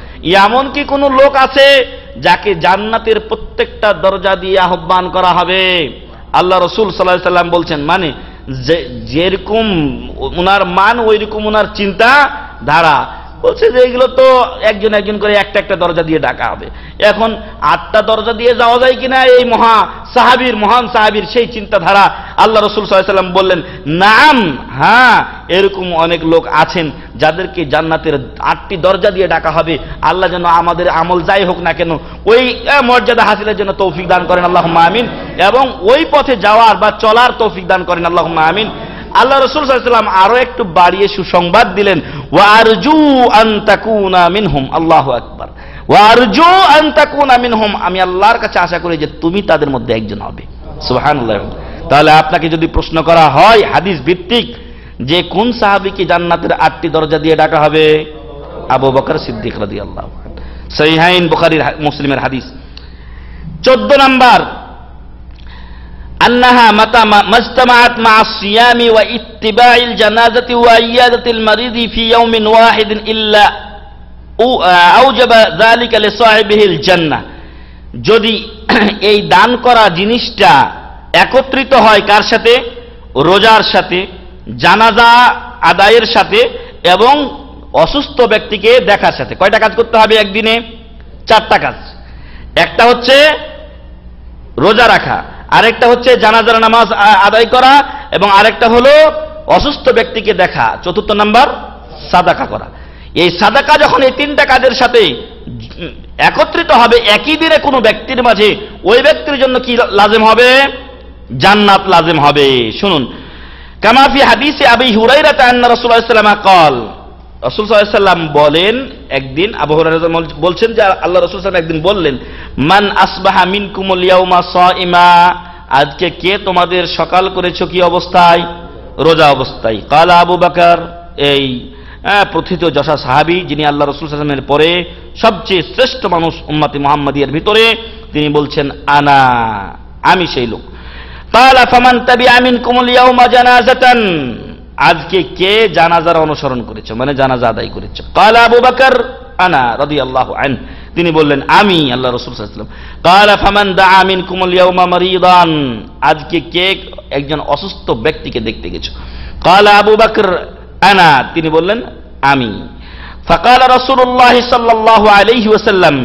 এমন কি কোন লোক আছে যাকে জান্নাতের প্রত্যেকটা দরজা দিয়ে আহ্বান করা হবে? আল্লাহ রাসূল সাল্লাল্লাহু আলাইহি ওয়াসাল্লাম বলছেন, মানে যেরকম উনার মান ওইরকম উনার চিন্তা ধারা। বলছে যে এগুলো তো একজন একজন করে একটা একটা দরজা দিয়ে ডাকা হবে। এখন 8টা দরজা দিয়ে যাওয়া যায় কিনা, এই মহান সাহাবীর সেই চিন্তাধারা আল্লাহ রাসূল সাল্লাল্লাহু আলাইহি ওয়াসাল্লাম বললেন, নাম, হ্যাঁ, এরকম অনেক লোক আছেন যাদেরকে জান্নাতের 8টি দরজা দিয়ে ডাকা হবে। আল্লাহ যেন আমাদের আমল যাই হোক না কেন ওই মর্যাদা হাসিলের জন্য তৌফিক দান করেন, আল্লাহুম্মা আমিন, এবং ওই পথে যাওয়ার বা চলার তৌফিক দান করেন, আল্লাহুম্মা আমিন। আল্লাহ রাসূল সাল্লাল্লাহু আলাইহি ওয়াসাল্লাম আরো একটু বাড়িয়ে সুসংবাদ দিলেন, ওয়া আরজু আন তাকুনা মিনহুম, আল্লাহু আকবার, ওয়া আরজু আন তাকুনা মিনহুম, আমি আল্লাহর কাছে আশা করি যে তুমি তাদের মধ্যে একজন হবে। সুবহানাল্লাহ। তাহলে আপনাকে যদি প্রশ্ন করা হয় হাদিস ভিত্তিক যে কোন সাহাবীকে জান্নাতের 8টি দরজা দিয়ে ডাকা হবে, আবু বকর সিদ্দিক রাদিয়াল্লাহু আনহু, সহিহাইন বুখারী মুসলিমের হাদিস। 14 নাম্বার, أنها متى ما اجتمعت مع الصيام واتباع الجنازة وعيادة المريض في يوم واحد إلا أوجب ذلك لصاحبه الجنة। যদি এই দান করা জিনিসটা একত্রিত হয় কার সাথে? রোজার সাথে, জানাজা আদায়ের সাথে এবং অসুস্থ ব্যক্তিকে দেখার সাথে। কয়টা কাজ করতে হবে একদিনে? 4টা কাজ। একটা হচ্ছে রোজা রাখা, আরেকটা হচ্ছে জানাজার নামাজ আদায় করা, এবং আরেকটা হলো অসুস্থ ব্যক্তিকে দেখা, 4 নাম্বার সাদাকা করা। এই সাদাকা যখন এই 3টা কাজের সাথে একত্রিত হবে একই দিনে কোনো ব্যক্তির মাঝে, ওই ব্যক্তির জন্য কি লাজিম হবে? জান্নাত লাজিম হবে। শুনুন, কামা ফি হাদিসে আবি হুরায়রা আন্না রাসূলুল্লাহ সাল্লাল্লাহু আলাইহি ওয়াসাল্লাম قال, রাসূল সাল্লাল্লাহু আলাইহি ওয়াসাল্লাম বলেন, একদিন আবু হুরায়রা বলছেন যে আল্লাহ রাসূল সাল্লাল্লাহু আলাইহি ওয়াসাল্লাম একদিন বললেন, মান আসবাহা মিনকুমুল ইয়াউমা সাইমা, আজকে কে তোমাদের সকাল করেছো কি অবস্থায়? রোজা অবস্থায়। কালা আবু বকর, এই প্রথিত যশা সাহাবী, যিনি আল্লাহ রাসূল সাল্লাল্লাহু আলাইহি ওয়াসাল্লামের পরে সবচেয়ে শ্রেষ্ঠ মানুষ উম্মতে মুহাম্মাদিয়ার ভিতরে, তিনি বলছেন, আনা, আমি সেই লোক। কালা ফামান তাবিআ মিনকুমুল ইয়াউমা জানাজাতান, আজকে কে জানাজার অনুসরণ করেছো, মানে জানাজা আদায় করেছো? কালা আবু বকর আনা রাদিয়াল্লাহু আনহু, তিনি বললেন আমি, আল্লাহ রাসূল সাল্লাল্লাহু আলাইহি ওয়াসাল্লাম। কালা ফামান দাআ মিনকুমুল ইয়াউমা মারিদান, আজকে কে একজন অসুস্থ ব্যক্তিকে দেখতে গেছো? কালা আবু বকর আনা, তিনি বললেন আমি। ফাকালা রাসূলুল্লাহ সাল্লাল্লাহু আলাইহি ওয়াসাল্লাম,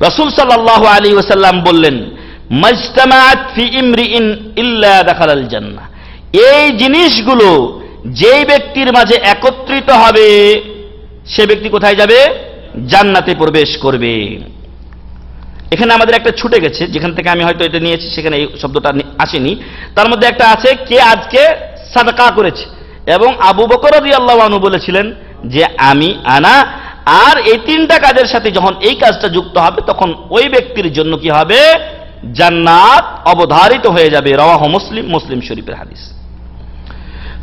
রাসূল সাল্লাল্লাহু আলাইহি ওয়াসাল্লাম বললেন, মাজতামাআত ফি ইমরিইন ইল্লা দাখালাল জান্নাহ, এই জিনিসগুলো যেই ব্যক্তির মাঝে একত্রিত হবে সে ব্যক্তি কোথায় যাবে? জান্নাতে প্রবেশ করবে। এখানে আমাদের একটা ছুটে গেছে, যেখান থেকে আমি হয়তো এটা নিয়েছি সেখানে এই শব্দটা আসেনি। তার মধ্যে একটা আছে কে আজকে সাদাকা করেছে, এবং আবু বকর রাদিয়াল্লাহু আনহু বলেছিলেন যে আমি, আনা। আর এই 3টা কাজের সাথে যখন এই কাজটা যুক্ত হবে তখন ওই ব্যক্তির জন্য কি হবে? জান্নাত অবধারিত হয়ে যাবে। রাওয়াহু মুসলিম, মুসলিম শরীফের হাদিস।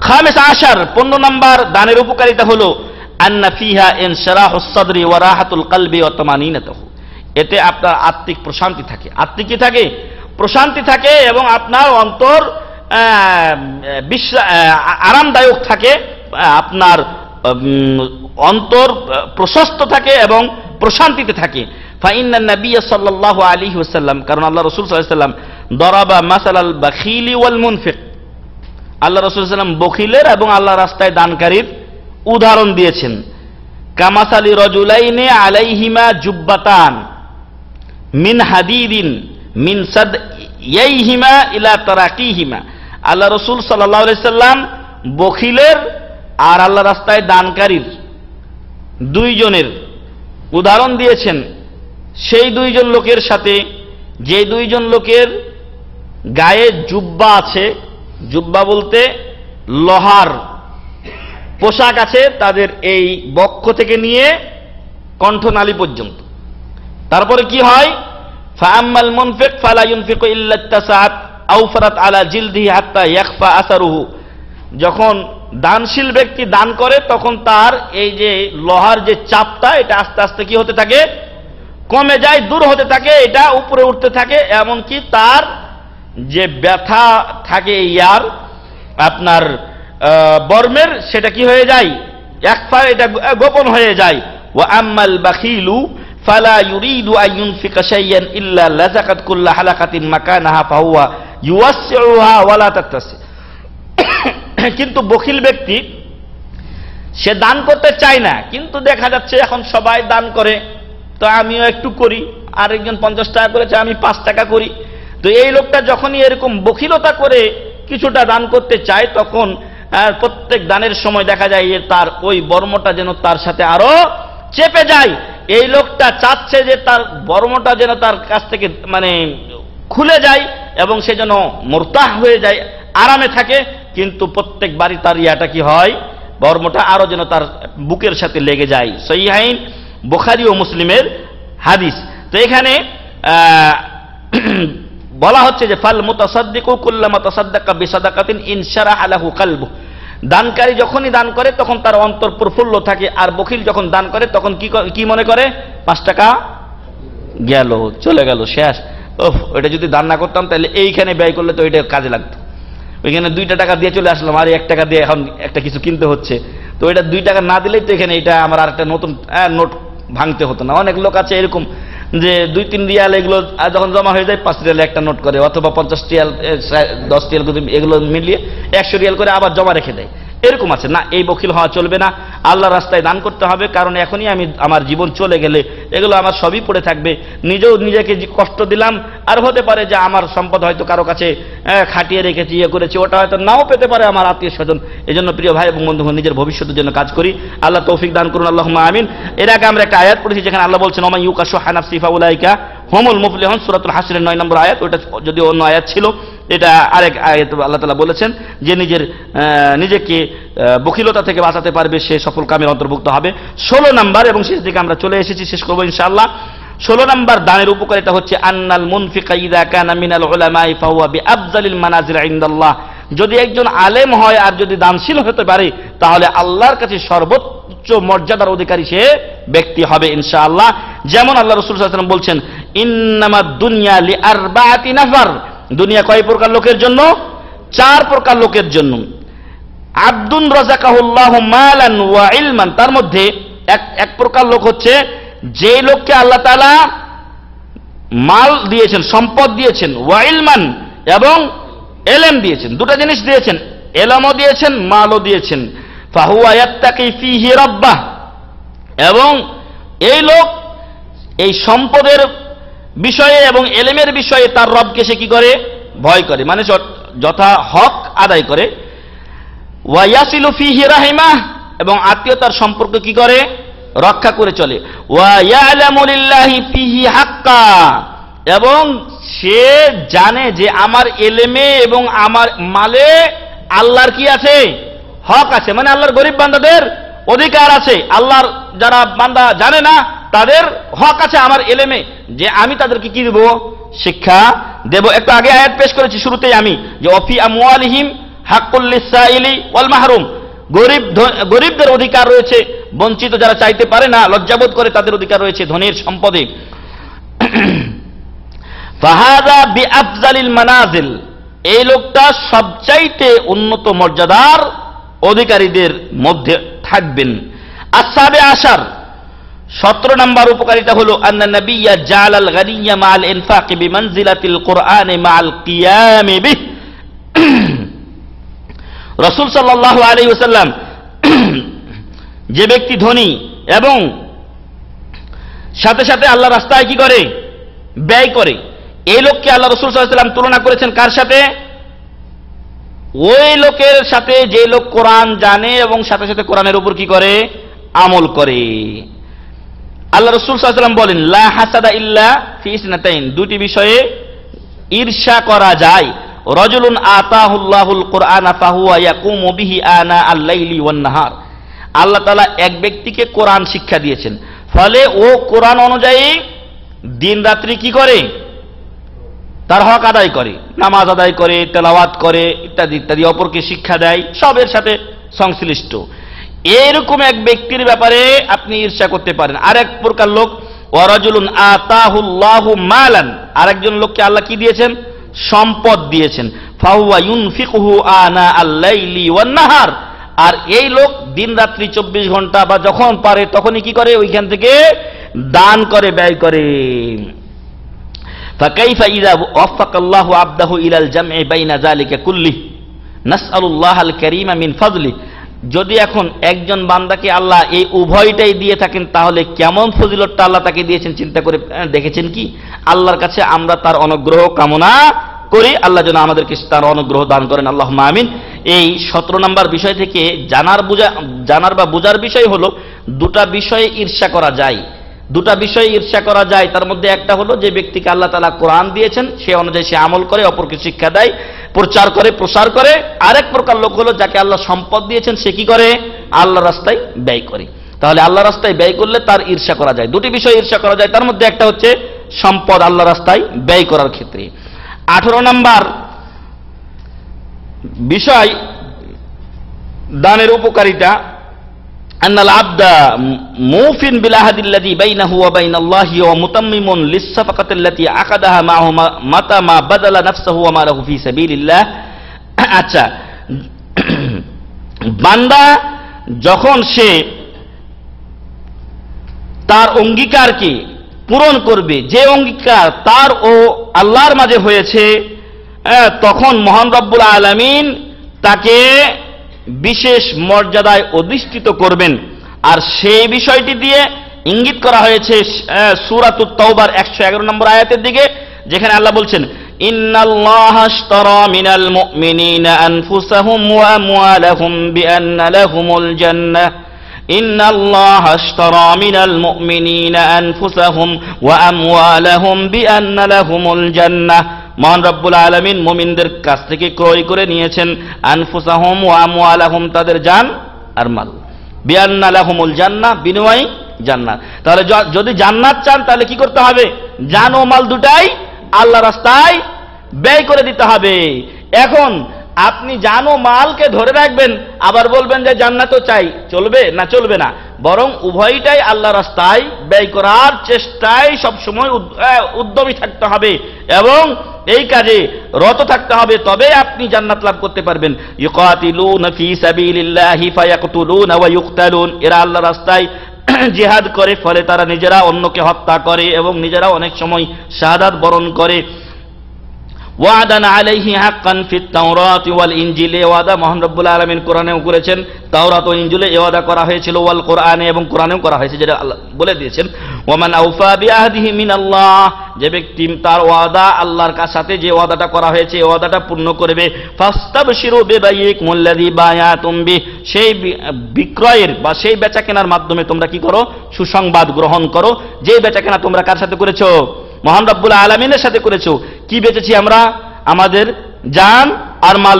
খামিস আশার, 15 নাম্বার দানের উপকারিতা হলো আন্না ফিহা ইনশারাহুস সাদরি ওয়া রাহাতুল কলবি ওয়া তামানিনাতুহু, এতে আপনার আত্মিক প্রশান্তি থাকে। আত্মিক কি থাকে? প্রশান্তি থাকে, এবং আপনার অন্তর আরামদায়ক থাকে, আপনার অন্তর প্রশস্ত থাকে এবং প্রশান্তিতে থাকে। ফাইন্নান নবী সাল্লাল্লাহু আলাইহি ওয়াসাল্লাম, কারণ আল্লাহ রাসূল সাল্লাল্লাহু আলাইহি ওয়াসাল্লাম দরাবা মাসালাল বাখিলি ওয়াল মুনফিক, আল্লাহ রাসূল সাল্লাল্লাহু আলাইহি ওয়াসাল্লাম বখিলের এবং আল্লাহ রাস্তায় দানকারীর উদাহরণ দিয়েছেন। কামাসালি রাজুলাইনি আলাইহিমা জুব্বাতান মিন হাদিদিন মিন সাদইহিমা ইলা তারাকিহিমা, আল্লাহ রাসূল সাল্লাল্লাহু আলাইহি ওয়াসাল্লাম বখিলের আর আল্লাহ রাস্তায় দানকারীর 2 জনের উদাহরণ দিয়েছেন। সেই 2 জন লোকের সাথে, যে 2 জন লোকের গায়ে জুব্বা আছে, জুব্বা বলতে লোহার পোশাক আছে তাদের এই বক্ষ থেকে নিয়ে কণ্ঠনালী পর্যন্ত। তারপরে কি হয়? ফাআম্মাল মুনফিক ফালা ইউনফিকু ইল্লা তাসাআত আওফারাত আলা জিলদিহি হাত্তা ইয়াখফা আসারুহু, যখন দানশীল ব্যক্তি দান করে তখন তার এই যে লোহার যে চাপটা এটা আস্তে আস্তে কি হতে থাকে? কমে যায়, দূর হতে থাকে, এটা উপরে উঠতে থাকে, এমনকি তার যে ব্যথা থাকে ইয়ার আপনার বর্মের, সেটা কি হয়ে যায়? একফা, এটা গোপন হয়ে যায়। ওয়া আম্মাল বাখিলু ফালা ইউরিদু আন ইউনফিকা শাইয়ান ইল্লা লাযাকাত কুল্লা হালাকাতিন মাকানাহা ফাহুয়া ইউওয়াসসিউহা ওয়ালা তাত্তাসি, কিন্তু বখিল ব্যক্তি সে দান করতে চায় না, কিন্তু দেখা যাচ্ছে এখন সবাই দান করে তো আমিও একটু করি, আরেকজন 50 টাকা করেছে আমি 5 টাকা করি, তো এই লোকটা যখনই এরকম বখিলতা করে কিছুটা দান করতে চায়, তখন প্রত্যেক দানের সময় দেখা যায় যে তার ওই বর্মটা যেন তার সাথে আরো চেপে যায়। এই লোকটা চাচ্ছে যে তার বর্মটা যেন তার কাছ থেকে মানে খুলে যায় এবং সে যেন মুরতাহ হয়ে যায়, আরামে থাকে, কিন্তু প্রত্যেকবারই তার ইয়াটা কি হয়, বর্মটা আরো যেন তার বুকের সাথে লেগে যায়। সহিহাইন বুখারী ও মুসলিমের হাদিস। তো এখানে বলা হচ্ছে যে ফাল মুতাসাদ্দিকু কুল্লামা তাসাদ্দাকা বিসাদাকাতিন ইনশারাহা লাহু কলবু, দানকারী যখনই দান করে তখন তার অন্তর প্রফুল্ল থাকে, আর বখিল যখন দান করে তখন কি মনে করে, 5 টাকা গেল, চলে গেল, শেষ, ওইটা যদি দান না করতাম তাহলে এইখানে ব্যয় করলে তো ওইটা কাজে লাগতো, ওইখানে 2 টাকা দিয়ে চলে আসলাম, আর 1 টাকা দিয়ে এখন একটা কিছু কিনতে হচ্ছে, তো এটা 2 টাকা না দিলেই তো এখানে এটা আমার আর একটা নতুন নোট ভাঙতে হতো না। অনেক লোক আছে এরকম যে 2-3 রিয়াল এগুলো যখন জমা হয়ে যায় 5 রিয়ালে একটা নোট করে, অথবা 50 রিয়াল 10 রিয়াল এগুলো মিলিয়ে 100 রিয়াল করে আবার জমা রেখে দেয়, এরকম আছে না। এই বখিল হওয়া চলবে না, আল্লাহ রাস্তায় দান করতে হবে, কারণ এখনই আমার জীবন চলে গেলে এগুলো আমার সবই পড়ে থাকবে, নিজেও নিজেকে কষ্ট দিলাম, আর হতে পারে যে আমার সম্পদ হয়তো কারো কাছে খাটিয়ে রেখেছি, ইয়ে করেছি, ওটা হয়তো নাও পেতে পারে আমার আত্মীয় স্বজন। এই জন্য প্রিয় ভাই এবং বন্ধুগণ, নিজের ভবিষ্যতের জন্য কাজ করি, আল্লাহ তৌফিক দান করুন, আল্লাহুম্মা আমিন। এর আগে আমরা একটা আয়াত পড়েছি যেখানে আল্লাহ বলছেন ওমা ইউকা শুহা নাফসি ফাউলাইকা হুমুল মুফলিহুন, সূরাতুল হাসরের 9 নম্বর আয়াত। ওটা যদিও অন্য আয়াত ছিল, এটা আরেক আয়াত আল্লাহ তাআলা বলেছেন যে নিজেকে বখিলতা থেকে বাঁচাতে পারবে সে সফল কামের অন্তর্ভুক্ত হবে। 16 নম্বর এবং শেষ দিকে আমরা চলে এসেছি, শেষ করবো ইনশাআল্লাহ। 16 নম্বর দানের উপকারিতা হচ্ছে আন্নাল মুনফিকা ইযা কানা মিনাল উলামাই ফাহুয়া বিআফযালিল মানাজিল ইনদাল্লাহ, যদি একজন আলেম হয় আর যদি দানশীল হতে পারে তাহলে আল্লাহর কাছে সর্বোচ্চ মর্যাদার অধিকারী সে ব্যক্তি হবে ইনশাআল্লাহ। যেমন আল্লাহ রাসূল সাল্লাল্লাহু আলাইহি ওয়াসাল্লাম বলছেন ইন্নামাদ দুনিয়া লিআরবাআতি নাফার, দুনিয়া কয় প্রকার লোকের জন্য? 4 প্রকার লোকের জন্য। আব্দুন রাযাকাহুল্লাহু মালান ওয়া ইলমান, তার মধ্যে এক প্রকার লোক হচ্ছে যে লোককে আল্লাহ তাআলা মাল দিয়েছেন, সম্পদ দিয়েছেন, ওয়া ইলমান এবং এলেম দিয়েছেন, 2টা জিনিস দিয়েছেন, এলমও দিয়েছেন, মালও দিয়েছেন। ফাহুয়া ইয়াত্তাকি ফীহি রাব্বাহ, এবং এই লোক এই সম্পদের বিষয়ে এবং এলেমের বিষয়ে তার রবকে সে কি করে? ভয় করে, মানে যথা হক আদায় করে। ওয়া ইয়াসিলু ফীহি রাহিমাহ, এবং আত্মীয়তার সম্পর্ক কি করে? রক্ষা করে চলে। ওয়া ইয়ালামু লিল্লাহি ফীহি হাক্কা, এবং সে জানে যে আমার এলেমে এবং আমার মালে আল্লাহর কি আছে? হক আছে, মানে আল্লাহর গরিব বান্দাদের অধিকার আছে, আল্লাহর যারা বান্দা জানে না তাদের হক আছে আমার এলেমে, যে আমি তাদেরকে কি দেব? শিক্ষা দেব। একটু আগে আয়াত পেশ করেছি শুরুতেই আমি, যে অফি আমওয়ালিহিম হাক্কুল লিসাইলি ওয়াল মাহরুম, গরিবদের অধিকার রয়েছে, বঞ্চিত যারা চাইতে পারে না, লজ্জাবোধ করে, তাদের অধিকার রয়েছে ধনের সম্পদে। ফাহাদা বিআফজালিল মানাজিল, এই লোকটা সবচাইতে উন্নত মর্যাদার অধিকারীদের মধ্যে থাকবেন। আসাবে আশার 17 নম্বর উপকারিতা হলো আন্না নবিয়্যা জালাল গানিয়্যা মাআল ইনফাকি বিমানজিলাতিল কুরআনি মাআল কিয়ামি বিহ, রাসূল সাল্লাল্লাহু আলাইহি ওয়াসাল্লাম যে ব্যক্তি ধনী এবং সাথে সাথে আল্লাহর রাস্তায় কি করে? ব্যয় করে, এই লোককে আল্লাহ রাসূল সাল্লাল্লাহু আলাইহি ওয়াসাল্লাম তুলনা করেছেন কার সাথে? ওই লোকের সাথে যে লোক কোরআন জানে এবং সাথে সাথে কোরআনের উপর কি করে? আমল করে। আল্লাহ রাসূল সাল্লাল্লাহু আলাইহি ওয়াসাল্লাম বলেন লা হাসাদা ইল্লা ফি ইসনাতাইন, 2টি বিষয়ে ঈর্ষা করা যায়। রাজুলুন আতাহুল্লাহুল কুরআনা ফাহুয়া ইয়াকুমু বিহি আনা আল-লাইলি ওয়ান নাহার, আল্লাহ তাআলা এক ব্যক্তিকে কোরআন শিক্ষা দিয়েছেন, ফলে ও কোরআন অনুযায়ী দিন রাত্রি কি করে? তার হক আদায় করে, নামাজ আদায় করে, তেলাওয়াত করে, ইত্যাদি ইত্যাদি, অপরকে শিক্ষা দেয়, সবের সাথে সংশ্লিষ্ট। এরকম এক ব্যক্তির ব্যাপারে আপনি ঈর্ষা করতে পারেন। আরেক প্রকার লোক ওয়ারাজুলুন আতাহুল্লাহু মালান, আরেকজন লোককে আল্লাহ কি দিয়েছেন? সম্পদ দিয়েছেন। ফাহুয়া ইউনফিকুহু আনা আল-লাইলি ওয়ান নাহার, আর এই লোক দিন রাত্রি 24 ঘন্টা বা যখন পারে তখনই কি করে? ওইখান থেকে দান করে, ব্যয় করে। ফাকাইফা ইযা ওয়াফাকাল্লাহু আবদাহু ইলাল জাম'i বাইনা যালিকা কুল্লি, নাসআলুল্লাহাল কারীমা মিন ফাদলি যদি এখন একজন বান্দাকে আল্লাহ এই উভয়টাই দিয়ে থাকেন, তাহলে কেমন ফজিলতটা আল্লাহ তাকে দিয়েছেন চিন্তা করে দেখেছেন কি? আল্লাহর কাছে আমরা তার অনুগ্রহ কামনা করি, আল্লাহ যেন আমাদেরকে তার অনুগ্রহ দান করেন, আল্লাহুম্মা আমিন। এই 17 নম্বর বিষয় থেকে জানার বা বোঝার বিষয় হলো দুটা বিষয়ে ঈর্ষা করা যায়। দুটা বিষয়ে ঈর্ষা করা যায়, তার মধ্যে একটা হলো যে ব্যক্তিকে আল্লাহ তাআলা কোরআন দিয়েছেন, সে অনুযায়ী সে আমল করে, অপরকে শিক্ষা দেয়, প্রচার করে, প্রসার করে। আরেক প্রকার লোক হলো যাকে আল্লাহ সম্পদ দিয়েছেন, সে কি করে? আল্লাহ রাস্তায় ব্যয় করে। তাহলে আল্লাহ রাস্তায় ব্যয় করলে তার ঈর্ষা করা যায়। দুটি বিষয় ঈর্ষা করা যায়, তার মধ্যে একটা হচ্ছে সম্পদ আল্লাহ রাস্তায় ব্যয় করার ক্ষেত্রে। 18 নম্বর বিষয় দানের উপকারিতা, আন্নাল আবদা মুফিন বিল আহাদিল্লাযী বাইনাহু ওয়া বাইনাল্লাহি ওয়া মুতাম্মিমুন লিস-সাফাকাতিল্লাতী আকাদাহা মা'হু মাতা মা বাদালা নাফসাহু ওয়া মালাহু ফি সাবিলিল্লাহ। আচ্ছা, বান্দা যখন সে তার অঙ্গীকারকে পূরণ করবে, যে অঙ্গীকার তার ও আল্লাহর মাঝে হয়েছে, তখন মহান রব্বুল আলামিন তাকে বিশেষ মর্যাদায় অধিষ্ঠিত করবেন। আর সেই বিষয়টি দিয়ে ইঙ্গিত করা হয়েছে সূরাতুত তাওবার 111 নম্বর আয়াতের দিকে, যেখানে আল্লাহ বলছেন, ইন্নাল্লাহা আশতারা মিনাল মুমিনিনা আনফুসাহুম ওয়া আমওয়ালাহুম বিআন্না লাহুমুল জান্নাহ। ইন্নাল্লাহা আশতারা মিনাল মুমিনিনা আনফুসাহুম ওয়া আমওয়ালাহুম বিআন্না লাহুমুল জান্নাহ। মহান রব্বুল আলামিন মুমিনদের কাছ থেকে ক্রয় করে নিয়েছেন আনফুসাহুম ওয়া আমওয়ালাহুম, তাদের জান আর মাল, বিআন্না লাহুমুল জান্নাহ, বিনিময় জান্নাত। তাহলে যদি জান্নাত চান তাহলে কি করতে হবে? জান ও মাল দুটাই আল্লাহ রাস্তায় ব্যয় করে দিতে হবে। এখন আপনি জান ও মালকে ধরে রাখবেন, আবার বলবেন যে জান্নাতও চাই, চলবে না? চলবে না। বরং উভয়টাই আল্লাহ রাস্তায় ব্যয় করার চেষ্টায় সবসময় উদ্যমী থাকতে হবে এবং এই কাজে রত থাকতে হবে, তবে আপনি জান্নাত লাভ করতে পারবেন। ইউকাতিলুনা ফি সাবিলিল্লাহি ফায়াকতুলুনা ওয়া ইউকতালুন, এরা আল্লাহ রাস্তায় জিহাদ করে, ফলে তারা নিজেরা অন্যকে হত্যা করে এবং নিজেরা অনেক সময় শাহাদাত বরণ করে। ওয়াদান আলাইহি হাক্কান ফিত তাওরাতি ওয়াল ইনজিলে, ওয়াদা মহান রব্বুল আলামিন কোরআনেও করেছেন, তাওরাত ও ইনজিলে এই ওয়াদা করা হয়েছিল, ওয়াল কোরআনে, এবং কোরআনেও করা হয়েছে, যেটা আল্লাহ বলে দিয়েছেন, ওয়ামান আওফা বিআহদিহি মিনাল্লাহ, যে ব্যক্তি তার ওয়াদা আল্লাহর সাথে যে ওয়াদাটা করা হয়েছে এই ওয়াদাটা পূর্ণ করবে, ফাস্তাবশিরু বিবাইয়িকুমুল লাযী বায়াতুম বিহি, সেই বিক্রয়ের বা সেই বেচা কেনার মাধ্যমে তোমরা কি করো? সুসংবাদ গ্রহণ করো। যে বেচা কেনা তোমরা কার সাথে করেছো? মহান রব্বুল আলামিনের সাথে করেছো। কি বেচেছি আমরা? আমাদের জান আর মাল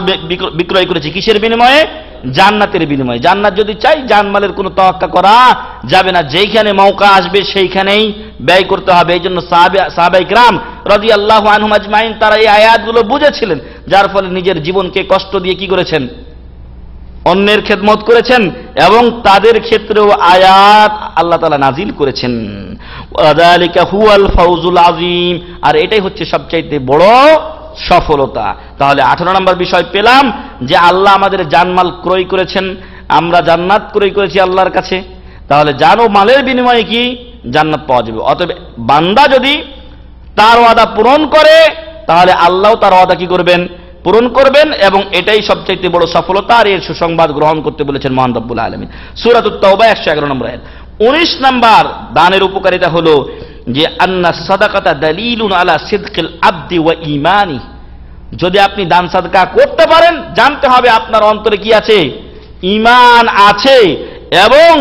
বিক্রয় করেছি। কিসের বিনিময়ে? জান্নাতের বিনিময়ে। জান্নাত যদি চাই, জানমালের কোনো তোয়াক্কা করা যাবে না, যেইখানে মৌকা আসবে সেইখানেই ব্যয় করতে হবে। এই জন্য সাহাবায়ে কিরাম রাদিয়াল্লাহু আনহুম আজমাইন তারা এই আয়াতগুলো বুঝেছিলেন, যার ফলে নিজের জীবনকে কষ্ট দিয়ে কি করেছেন? অন্যের খেদমত করেছেন এবং তাদের ক্ষেত্রেও আয়াত আল্লাহ তাআলা নাজিল করেছেন। ওয়াযালিকা হুয়াল ফাউজুল আযীম, আর এটাই হচ্ছে সবচাইতে বড় সফলতা। তাহলে 18 নম্বর বিষয় পেলাম যে আল্লাহ আমাদের জানমাল ক্রয় করেছেন, আমরা জান্নাত ক্রয় করেছি আল্লাহর কাছে। তাহলে জান ও মালের বিনিময়ে কি? জান্নাত পাওয়া যাবে। অতএব বান্দা যদি তার ওয়াদা পূরণ করে, তাহলে আল্লাহ তার ওয়াদা কি করবেন? পূরণ করবেন, এবং এটাই সবচাইতে বড় সফলতা। আর এর সুসংবাদ গ্রহণ করতে বলেছেন মহান রব্বুল আলামিন। সূরাতুত তাওবা 111 নম্বর আয়াত। 19 নম্বর দানের উপকারিতা হলো যে আন্না সাদাকাতা দালিলুন আলা সিদকিল আবদি ওয়া ঈমানি। যদি আপনি দান সাদকা করতে পারেন, জানতে হবে আপনার অন্তরে কি আছে? ঈমান আছে, এবং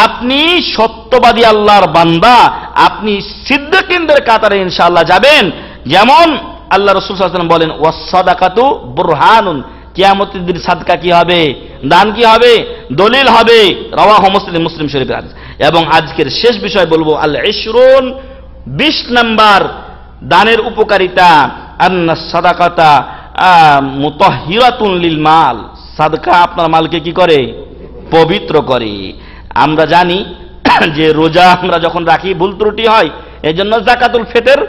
আপনি সত্যবাদী আল্লাহর বান্দা, আপনি সিদ্দিকিনদের কাতারে ইনশাআল্লাহ যাবেন। যেমন আল্লাহ রাসূল সাল্লাল্লাহু আলাইহি ওয়াসাল্লাম বলেন, ওয়াস সাদাকাতু বুরহানুন, কিয়ামতের দিন সাদকা কি হবে? দান কি হবে? দলিল হবে। রাওয়াহু মুসলিম, মুসলিম শরীফের হাদিস। এবং আজকের শেষ বিষয় বলবো আল ইশরুন, 20 নম্বর দানের উপকারিতা, আন্না সাদাকাতা মুতাহহিরাতুন লিল মাল, সাদকা আপনার মালকে কি করে? পবিত্র করে। আমরা জানি যে রোজা আমরা যখন রাখি ভুল ত্রুটি হয়, এজন্য যাকাতুল ফিতর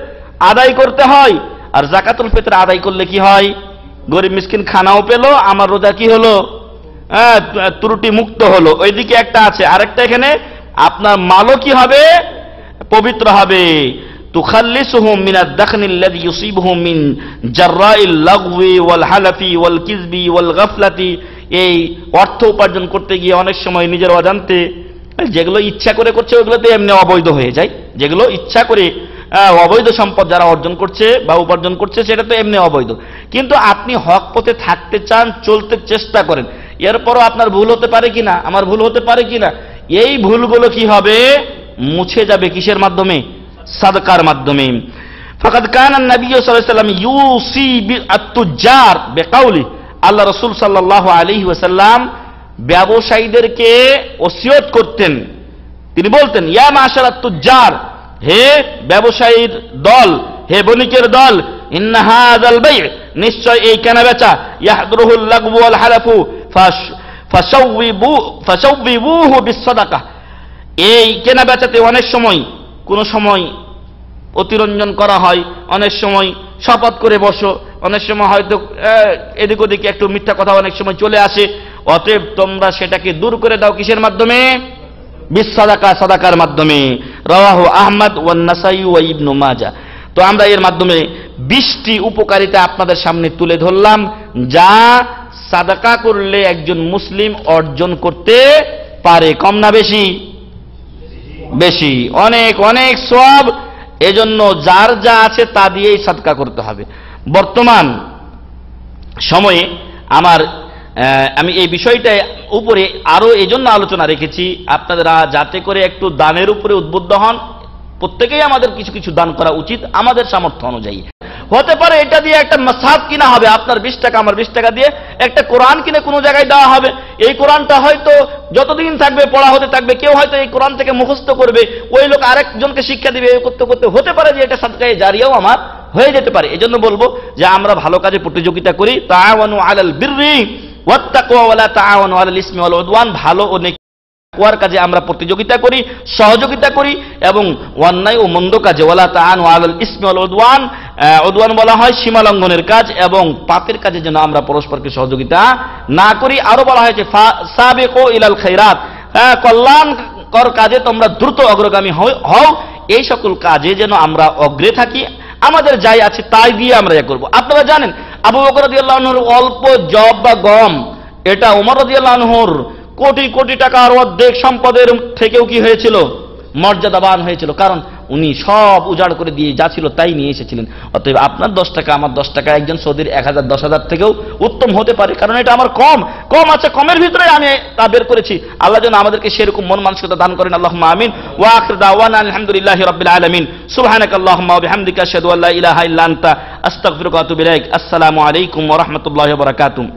আদায় করতে হয়। আর যাকাতুল ফিতর আদায় করলে কি হয়? গরিব মিসকিন খানাও পেল, আমার রোজা কি হলো? ত্রুটি মুক্ত হলো। ওইদিকে একটা আছে, আরেকটা এখানে আপনার মালও কি হবে? পবিত্র হবে। তুখাল্লিসুহুম মিনাদ দাখনিল্লাযী ইউসিবুহুম মিন জাররাইল লাগওয়ি ওয়াল হালাফি ওয়াল কিযবি ওয়াল গাফলাতি এই অর্থ উপার্জন করতে গিয়ে অনেক সময় নিজের অজান্তে যেগুলো ইচ্ছা করে করছে ওগুলোতে এমনি অবৈধ হয়ে যায়, যেগুলো ইচ্ছা করে অবৈধ সম্পদ যারা অর্জন করছে বা উপার্জন করছে সেটা তো এমনি অবৈধ। কিন্তু আপনি হক পথে থাকতে চান, চলতে চেষ্টা করেন, এরপরও আপনার ভুল হতে পারে কিনা, আমার ভুল হতে পারে কিনা, এই ভুলগুলো কি হবে, মুছে যাবে কিসের মাধ্যমে, সাদকার মাধ্যমে। ফাকাদ কানা নবী সাল্লাল্লাহু আলাইহি ওয়াসাল্লাম ইউসি বিআত-তুজ্জার বিকাউলি, আল্লাহ রাসূল সাল্লাল্লাহু আলাইহি ওয়াসাল্লাম ব্যবসায়ীদেরকে ওসিয়ত করতেন, তিনি বলতেন ইয়া মাশারাত তুজ্জার, হে ব্যবসায়ীর দল, হে বণিকের দল, ইন্না হাযাল বাই', নিশ্চয় এই কেনাবেচা, ইয়াহদুরুহুল লাগবু ওয়াল হালাফু ফাশাউবিবুহু বিসসাদাকাহ, এই কেনাবেচাতে অনেক সময় কোন সময় অতিরঞ্জন করা হয়, অনেক সময় শপথ করে বসো, অনেক সময় হয়তো এদিক ওদিকে একটু মিথ্যা কথা অনেক সময় চলে আসে, অতএব তোমরা সেটাকে দূর করে দাও কিসের মাধ্যমে, বিসসাদাকা, সাদাকার মাধ্যমে। রাওয়াহু আহমদ ওয়ান নাসাই ওয়া ইবনু মাজাহ। তো আমরা এর মাধ্যমে 20টি উপকারিতা আপনাদের সামনে তুলে ধরলাম, যা সাদাকা করলে একজন মুসলিম অর্জন করতে পারে। কম না বেশি? বেশি, অনেক অনেক সওয়াব। এজন্য যার যা আছে তা দিয়েই সাদকা করতে হবে। বর্তমান সময়ে আমি এই বিষয়টা উপরে আরো এজন্য আলোচনা রেখেছি, আপনারা যাতে করে একটু দানের উপরে উদ্বুদ্ধ হন। প্রত্যেকেই আমাদের কিছু কিছু দান করা উচিত আমাদের সামর্থ্য অনুযায়ী। হতে পারে এটা দিয়ে একটা মাসহাব কিনা হবে, আপনার 20 টাকা আমার 20 টাকা দিয়ে একটা কোরআন কিনে কোনো জায়গায় দেওয়া হবে। এই কোরআনটা হয়তো যতদিন থাকবে পড়া হতে থাকবে, কেউ হয়তো এই কোরআন থেকে মুখস্থ করবে, ওই লোক আরেকজনকে শিক্ষা দিবে, করতে করতে হতে পারে যে এটা সাদকায়ে জারিয়াও আমার হয়ে যেতে পারে। এজন্য বলবো যে আমরা ভালো কাজে প্রতিযোগিতা করি, তাআওয়ানু আলাল বিররি ওয়াত তাকওয়া ওয়া লা তাআওয়ানু আলাল ইসমি ওয়াল উদওয়ান, ভালো ও নেকির কাজে আমরা প্রতিযোগিতা করি, সহযোগিতা করি, এবং অন্যায় ও মন্দ কাজে ওয়ালা তাআনু আলাল ইসমি ওয়াল উদওয়ান, উদওয়ান বলা হয় সীমা লঙ্ঘনের কাজ, এবং পাপের কাজে যেন আমরা পরস্পরকে সহযোগিতা না করি। আরো বলা হয়েছে সাবিকু ইলাল খায়রাত, কল্যাণকর কাজে তোমরা দ্রুত অগ্রগামী হও। এই সকল কাজে যেন আমরা অগ্রে থাকি, আমাদের যাই আছে তাই দিয়ে আমরা করব। আপনারা জানেন আবু বকর রাদিয়াল্লাহু আনহুর অল্প জব বা গম, এটা ওমর রাদিয়াল্লাহু আনহুর কোটি কোটি টাকার অর্ধেক সম্পদের থেকেও কি হয়েছিল, মর্যাদাবান হয়েছিল, কারণ উনি সব উজাড় করে দিয়ে যা ছিল তাই নিয়ে এসেছিলেন। অতএব আপনার 10 টাকা আমার 10 টাকা একজন সৌদির 1000 10,000 থেকেও উত্তম হতে পারে, কারণ এটা আমার কম আছে, কমের ভিতরে আমি তা বের করেছি। আল্লাহ যেন আমাদেরকে সেরকম মন মানসিকতা দান করেন। আল্লাহুম্মা আমিন। ওয়া আখির দাওয়ানা আলহামদুলিল্লাহি রাব্বিল আলামিন। সুবহানাকাল্লাহুম্মা ওয়া বিহামদিকা আশহাদু আল্লা ইলাহা ইল্লা আনতা আস্তাগফিরুকা ওয়া আতুবু ইলাইক। আসসালামু আলাইকুম ওয়া রাহমাতুল্লাহি ওয়া বারাকাতুহু।